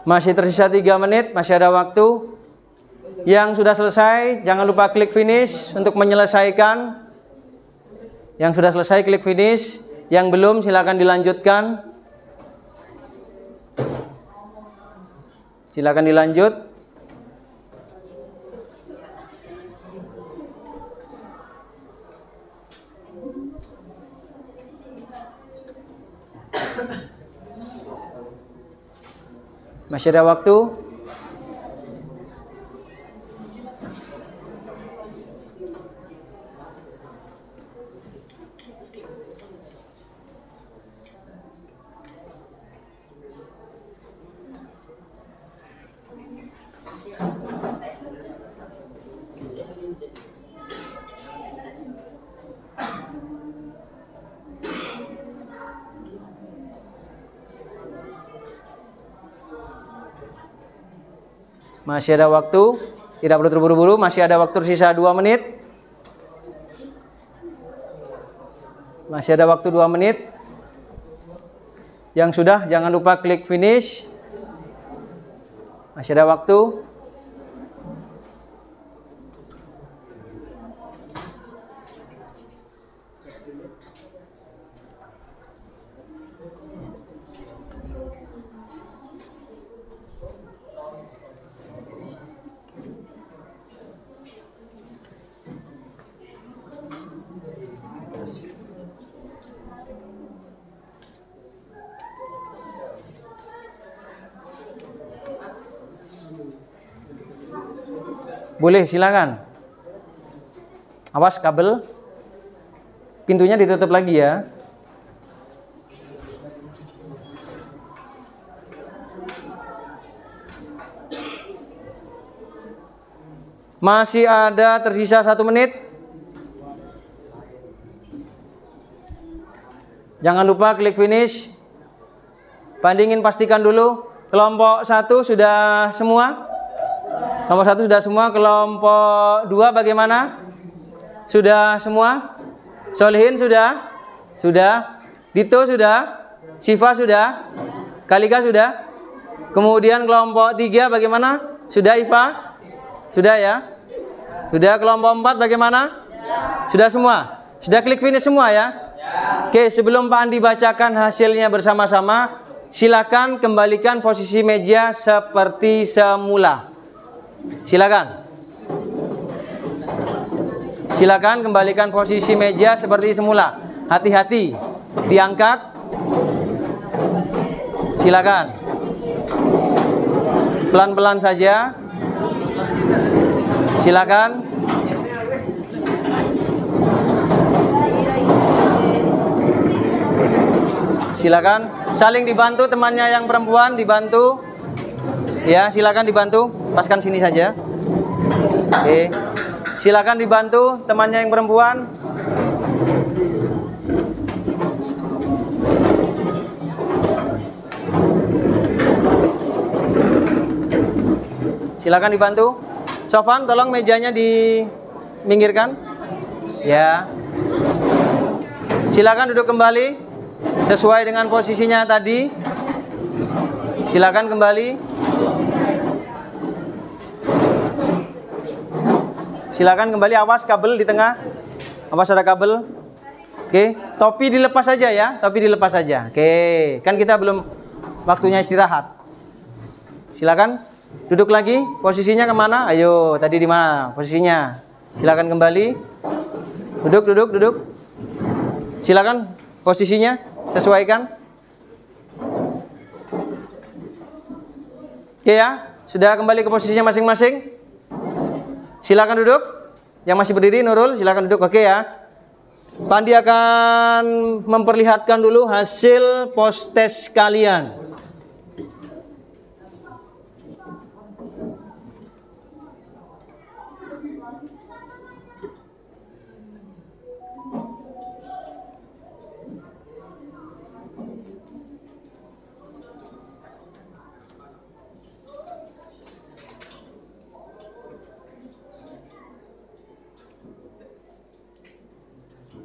Masih tersisa 3 menit, masih ada waktu. Yang sudah selesai, jangan lupa klik finish untuk menyelesaikan. Yang sudah selesai, klik finish. Yang belum, silakan dilanjutkan. Silakan dilanjut. Masih ada waktu. Masih ada waktu, tidak perlu terburu-buru, masih ada waktu tersisa 2 menit. Masih ada waktu 2 menit. Yang sudah, jangan lupa klik finish. Masih ada waktu. Boleh, silakan. Awas kabel. Pintunya ditutup lagi ya. Masih ada tersisa 1 menit. Jangan lupa klik finish. Bandingin, pastikan dulu. Kelompok 1 sudah semua? Kelompok 1 sudah semua. Kelompok 2 bagaimana? Sudah semua? Solihin sudah? Sudah. Dito sudah? Siva sudah? Kalika sudah? Kemudian kelompok 3 bagaimana? Sudah Iva? Sudah ya? Sudah. Kelompok 4 bagaimana? Sudah semua? Sudah klik finish semua ya? Oke, sebelum Pak Andi bacakan hasilnya bersama-sama, silakan kembalikan posisi meja seperti semula. Silakan. Silakan kembalikan posisi meja seperti semula. Hati-hati, diangkat. Silakan. Pelan-pelan saja. Silakan. Silakan. Saling dibantu, temannya yang perempuan dibantu. Ya, silakan dibantu. Paskan sini saja. Oke. Silakan dibantu temannya yang perempuan. Silakan dibantu. Sofan, tolong mejanya diminggirkan. Ya. Silakan duduk kembali. Sesuai dengan posisinya tadi. Silakan kembali. Silakan kembali, awas kabel di tengah. Awas ada kabel. Oke, topi dilepas saja ya, topi dilepas saja. Oke, kan kita belum waktunya istirahat. Silakan duduk lagi. Posisinya kemana? Ayo, tadi di mana posisinya? Silakan kembali. Duduk. Silakan posisinya, sesuaikan. Oke ya, sudah kembali ke posisinya masing-masing. Silakan duduk. Yang masih berdiri, Nurul, silakan duduk. Oke ya. Pandi akan memperlihatkan dulu hasil post-test kalian.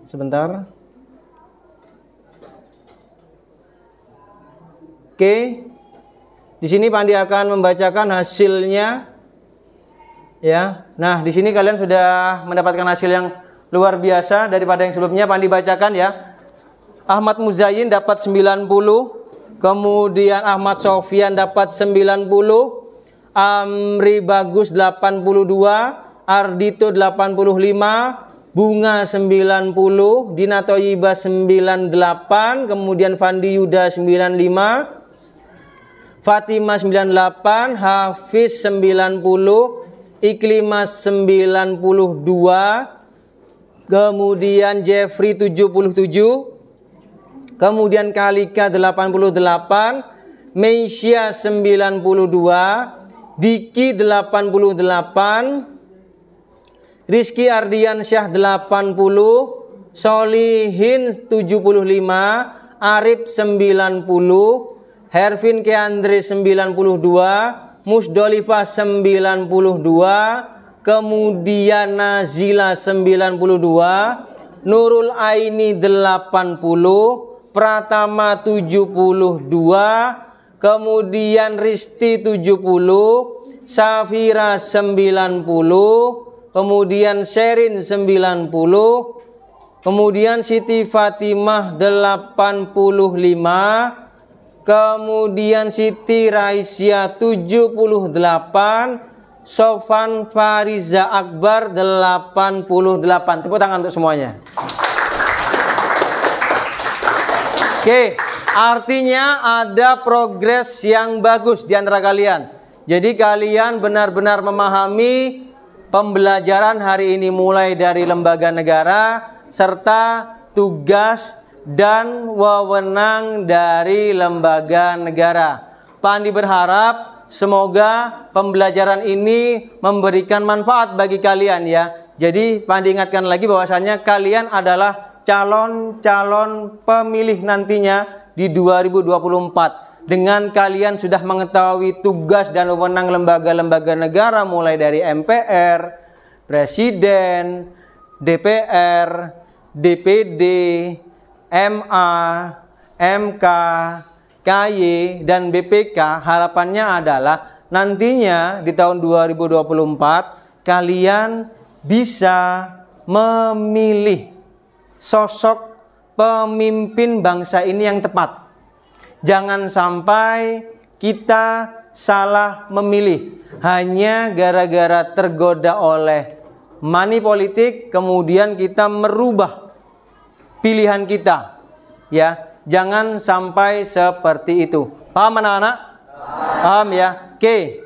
Sebentar. Oke. Di sini Pandi akan membacakan hasilnya. Ya. Nah, di sini kalian sudah mendapatkan hasil yang luar biasa daripada yang sebelumnya. Pandi bacakan ya. Ahmad Muzayyin dapat 90, kemudian Ahmad Sofyan dapat 90, Amri Bagus 82, Ardito 85, Bunga 90, Dina Thoyibah 98, kemudian Fandi Yuda 95, Fatimah 98, Hafiz 90, Iklimas 92, kemudian Jeffrey 77, kemudian Kalika 88, Meisya 92, Diki 88, Rizky Ardiansyah 80, Solihin 75, Arif 90, Hervin Keandre 92, Musdolifah 92, kemudian Nazila 92, Nurul Aini 80, Pratama 72, kemudian Risti 70, Safira 90, kemudian Sherin 90, kemudian Siti Fatimah 85, kemudian Siti Raisya 78, Sofan Fariza Akbar 88. Tepuk tangan untuk semuanya. Oke, artinya ada progres yang bagus di antara kalian. Jadi kalian benar-benar memahami pembelajaran hari ini mulai dari lembaga negara serta tugas dan wewenang dari lembaga negara. Pandi berharap semoga pembelajaran ini memberikan manfaat bagi kalian ya. Jadi Pandi ingatkan lagi bahwasannya kalian adalah calon-calon pemilih nantinya di 2024. Dengan kalian sudah mengetahui tugas dan wewenang lembaga-lembaga negara mulai dari MPR, Presiden, DPR, DPD, MA, MK, KY, dan BPK. Harapannya adalah nantinya di tahun 2024 kalian bisa memilih sosok pemimpin bangsa ini yang tepat. Jangan sampai kita salah memilih hanya gara-gara tergoda oleh money politik, kemudian kita merubah pilihan kita. Ya, jangan sampai seperti itu. Paham anak-anak? Paham ya? Oke.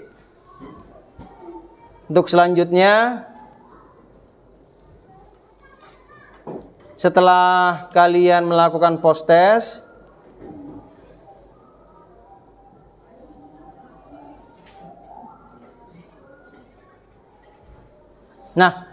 Untuk selanjutnya, setelah kalian melakukan post test, nah,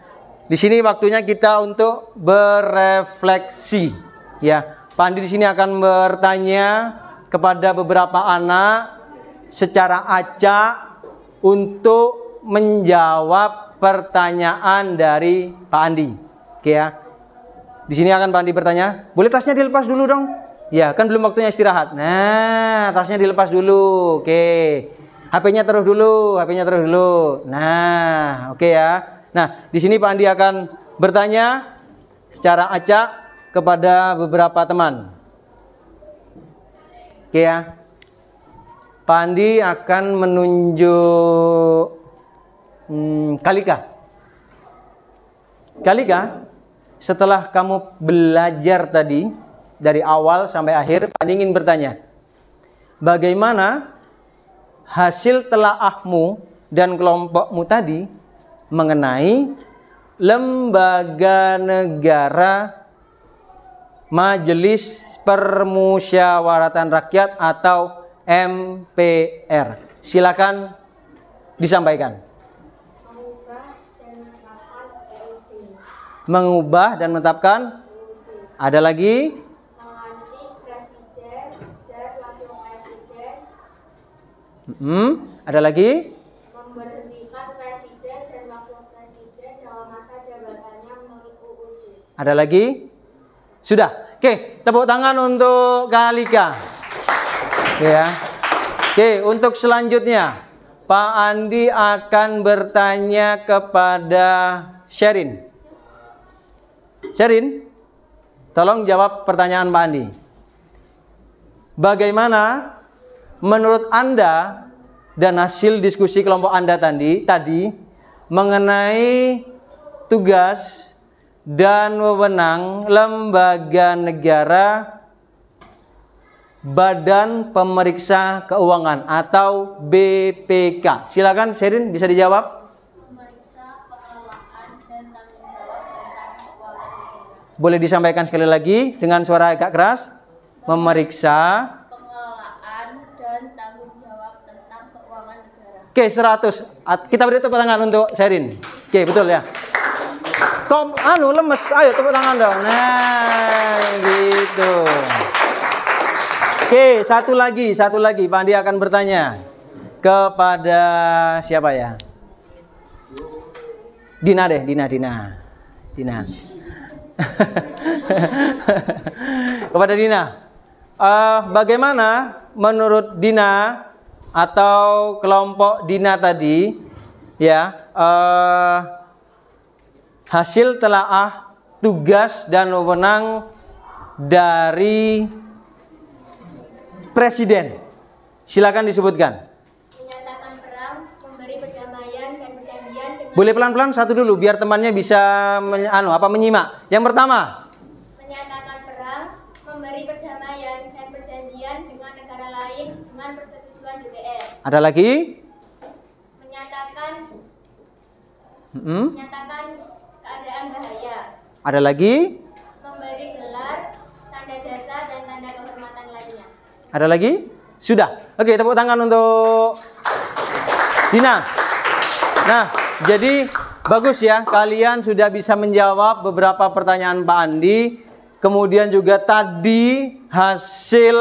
di sini waktunya kita untuk berefleksi. Ya, Pandi di sini akan bertanya kepada beberapa anak secara acak untuk menjawab pertanyaan dari Pak Andi. Oke ya. Di sini akan Pak Andi bertanya. Boleh tasnya dilepas dulu dong. Ya, kan belum waktunya istirahat. Nah, tasnya dilepas dulu. Oke. HP-nya taruh dulu, HP-nya taruh dulu. Nah, oke ya. Nah, di sini Pak Andi akan bertanya secara acak kepada beberapa teman. Oke ya. Pak Andi akan menunjuk Kalika. Kalika, setelah kamu belajar tadi dari awal sampai akhir, Pak Andi ingin bertanya, bagaimana hasil telaahmu dan kelompokmu tadi mengenai lembaga negara Majelis Permusyawaratan Rakyat atau MPR. Silakan disampaikan. Mengubah dan menetapkan. Ada lagi? Ada lagi? Memberhentikan presiden dan wakil presiden dalam masa jabatannya menurut UUD. Ada lagi? Sudah. Oke, tepuk tangan untuk Kalika. Ya. Oke, untuk selanjutnya Pak Andi akan bertanya kepada Sherin. Sherin, tolong jawab pertanyaan Pak Andi. Bagaimana menurut Anda dan hasil diskusi kelompok Anda tadi mengenai tugas dan wewenang lembaga negara Badan Pemeriksa Keuangan atau BPK? Silakan Sherin, bisa dijawab. Boleh disampaikan sekali lagi dengan suara agak keras. Memeriksa Pengelolaan dan tanggung jawab tentang keuangan negara. Oke, 100. Kita beri tepuk tangan untuk Sherin. Oke, betul ya. Lemes. Ayo tepuk tangan dong. Nah, gitu. Oke, satu lagi. Pak Andi akan bertanya kepada siapa ya? Dina deh, Dina. Kepada Dina. Bagaimana menurut Dina atau kelompok Dina tadi ya, hasil telaah tugas dan wewenang dari Presiden? Silakan disebutkan. Menyatakan perang, memberi perdamaian dan perjanjian dengan... Boleh pelan-pelan satu dulu biar temannya bisa menyimak. Yang pertama, menyatakan perang, memberi perdamaian dan perjanjian dengan negara lain dengan persetujuan DPR. ada lagi? Menyatakan keadaan bahaya. Ada lagi? Memberi gelar, tanda jasa dan tanda kehormatan lainnya. Ada lagi? Sudah. Oke, tepuk tangan untuk Dina. Nah, jadi bagus ya, kalian sudah bisa menjawab beberapa pertanyaan Pak Andi. Kemudian juga tadi hasil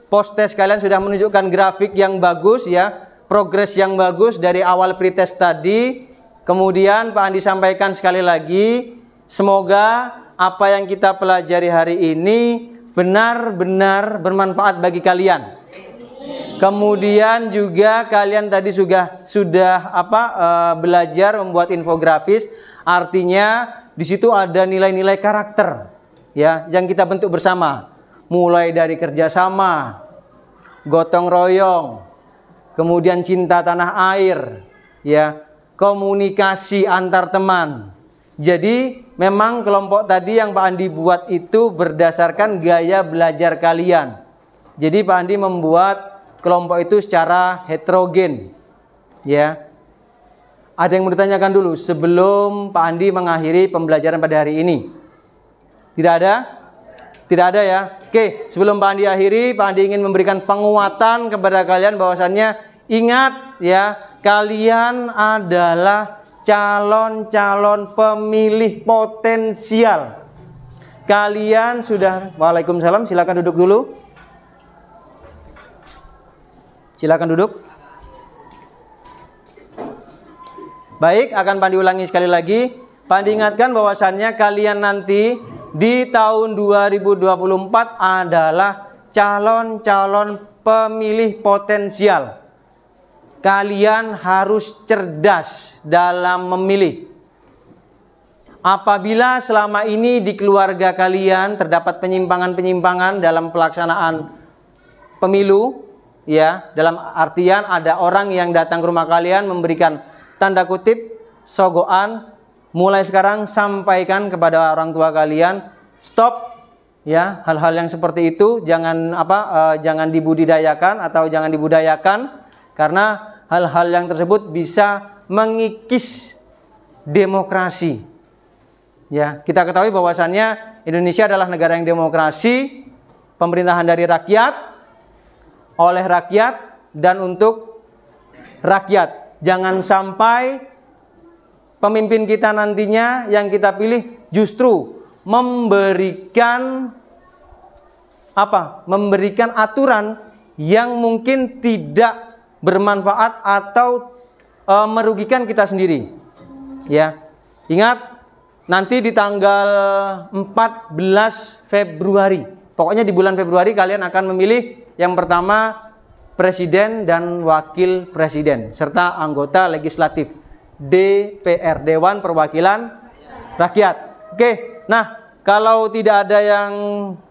post-test kalian sudah menunjukkan grafik yang bagus ya, progres yang bagus dari awal pretest tadi. Kemudian Pak Andi sampaikan sekali lagi, semoga apa yang kita pelajari hari ini benar-benar bermanfaat bagi kalian. Kemudian juga kalian tadi sudah belajar membuat infografis, artinya di situ ada nilai-nilai karakter ya yang kita bentuk bersama, mulai dari kerjasama, gotong royong, kemudian cinta tanah air, ya, komunikasi antar teman. Jadi memang kelompok tadi yang Pak Andi buat itu berdasarkan gaya belajar kalian. Jadi Pak Andi membuat kelompok itu secara heterogen, ya. Ada yang mau ditanyakan dulu sebelum Pak Andi mengakhiri pembelajaran pada hari ini? Tidak ada? Tidak ada ya. Oke, sebelum Pak Andi akhiri, Pak Andi ingin memberikan penguatan kepada kalian bahwasannya ingat ya, kalian adalah calon-calon pemilih potensial. Kalian sudah, waalaikumsalam, silakan duduk dulu. Silakan duduk. Baik, akan Pak Andi ulangi sekali lagi. Pak Andi ingatkan bahwasannya kalian nanti di tahun 2024 adalah calon-calon pemilih potensial. Kalian harus cerdas dalam memilih. Apabila selama ini di keluarga kalian terdapat penyimpangan-penyimpangan dalam pelaksanaan pemilu, ya, dalam artian ada orang yang datang ke rumah kalian memberikan tanda kutip sogokan, mulai sekarang sampaikan kepada orang tua kalian, stop, ya, hal-hal yang seperti itu jangan jangan dibudidayakan atau jangan dibudayakan, karena hal-hal yang tersebut bisa mengikis demokrasi. Ya, kita ketahui bahwasannya Indonesia adalah negara yang demokrasi, pemerintahan dari rakyat, oleh rakyat, dan untuk rakyat. Jangan sampai pemimpin kita nantinya yang kita pilih justru memberikan aturan yang mungkin tidak bermanfaat atau merugikan kita sendiri. Ya. Ingat, nanti di tanggal 14 Februari, pokoknya di bulan Februari kalian akan memilih yang pertama presiden dan wakil presiden serta anggota legislatif DPR, Dewan Perwakilan Rakyat. Oke, nah kalau tidak ada yang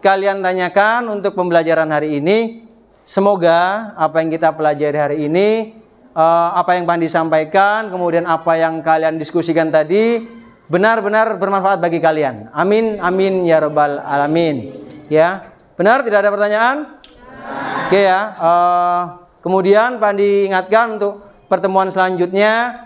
kalian tanyakan untuk pembelajaran hari ini, semoga apa yang kita pelajari hari ini, apa yang Pandi sampaikan, kemudian apa yang kalian diskusikan tadi benar-benar bermanfaat bagi kalian. Amin, amin ya rabbal alamin. Ya, benar, tidak ada pertanyaan? Oke ya. Kemudian Pandi ingatkan untuk pertemuan selanjutnya.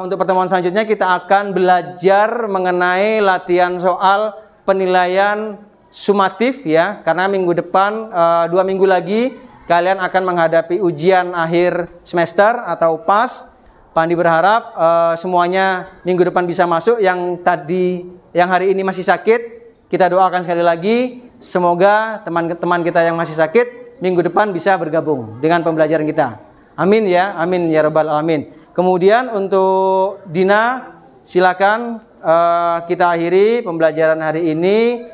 Untuk pertemuan selanjutnya kita akan belajar mengenai latihan soal penilaian sumatif, ya, karena minggu depan 2 minggu lagi kalian akan menghadapi ujian akhir semester atau PAS. Pandi berharap semuanya minggu depan bisa masuk. Yang hari ini masih sakit, kita doakan sekali lagi semoga teman-teman kita yang masih sakit minggu depan bisa bergabung dengan pembelajaran kita. Amin ya, amin ya rabbal alamin. Kemudian untuk Dina, silakan kita akhiri pembelajaran hari ini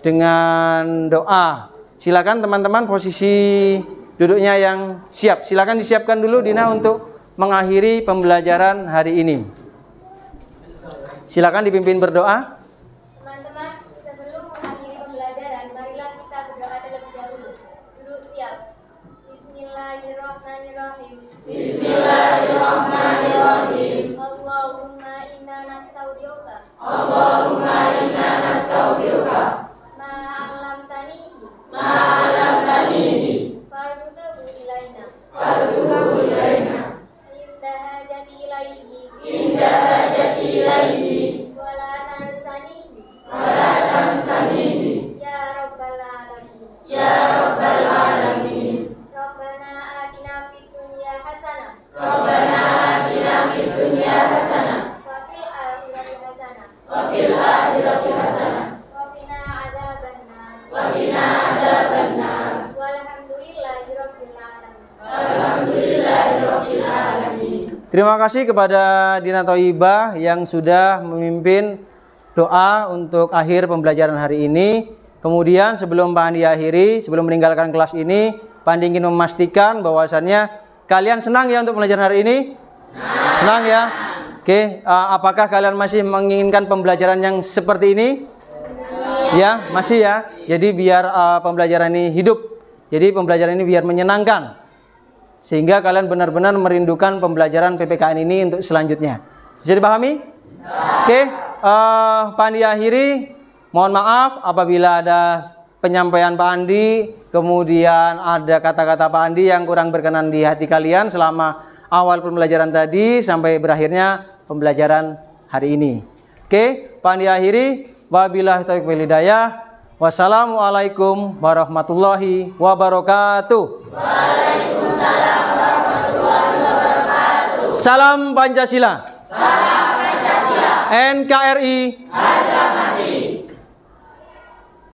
dengan doa. Silakan teman-teman posisi duduknya yang siap. Silakan disiapkan dulu Dina untuk mengakhiri pembelajaran hari ini. Silakan dipimpin berdoa. Teman-teman, sebelum mengakhiri pembelajaran, marilah kita berdoa terlebih dahulu. Duduk siap. Bismillahirrahmanirrahim. Bismillahirrahmanirrahim. Allahumma inna nastaudiuka. Allahumma inna nastaudiuka. Ma'alamtanihi. Ma'alamtanihi. Fardutubu ilaina. Fardutubu ilaina. Indah hajati ilaihi. Indah hajati ilaihi. Wala tansanihi. Wala tansanihi. Ya rabbal alamin. Ya rabbal alamin. Rabbana atina fid dunya hasanah. Rabbana atina fid dunya hasanah. Wa fil akhirati hasanah. Wa fil akhirati hasanah. Wa qina adzabannar. Wa qina adzabannar. Walhamdulillahi rabbil alamin. Alhamdulillahi rabbil alamin. Terima kasih kepada Dina Thoibah yang sudah memimpin doa untuk akhir pembelajaran hari ini. Kemudian sebelum Pak Andi akhiri, sebelum meninggalkan kelas ini, Pak Andi ingin memastikan bahwasannya kalian senang ya untuk pembelajaran hari ini? Senang ya? Oke, apakah kalian masih menginginkan pembelajaran yang seperti ini? Ya, masih ya. Jadi biar pembelajaran ini hidup. Jadi pembelajaran ini biar menyenangkan. Sehingga kalian benar-benar merindukan pembelajaran PPKN ini untuk selanjutnya. Bisa dipahami? Oke, Pak Andi akhiri. Mohon maaf apabila ada penyampaian Pak Andi, kemudian ada kata-kata Pak Andi yang kurang berkenan di hati kalian selama awal pembelajaran tadi sampai berakhirnya pembelajaran hari ini. Oke, Pak Andi akhiri. Wabillahi taufiq wal hidayah. Wassalamualaikum warahmatullahi wabarakatuh. Waalaikumsalam warahmatullahi wabarakatuh. Salam Pancasila. Salam Pancasila. NKRI.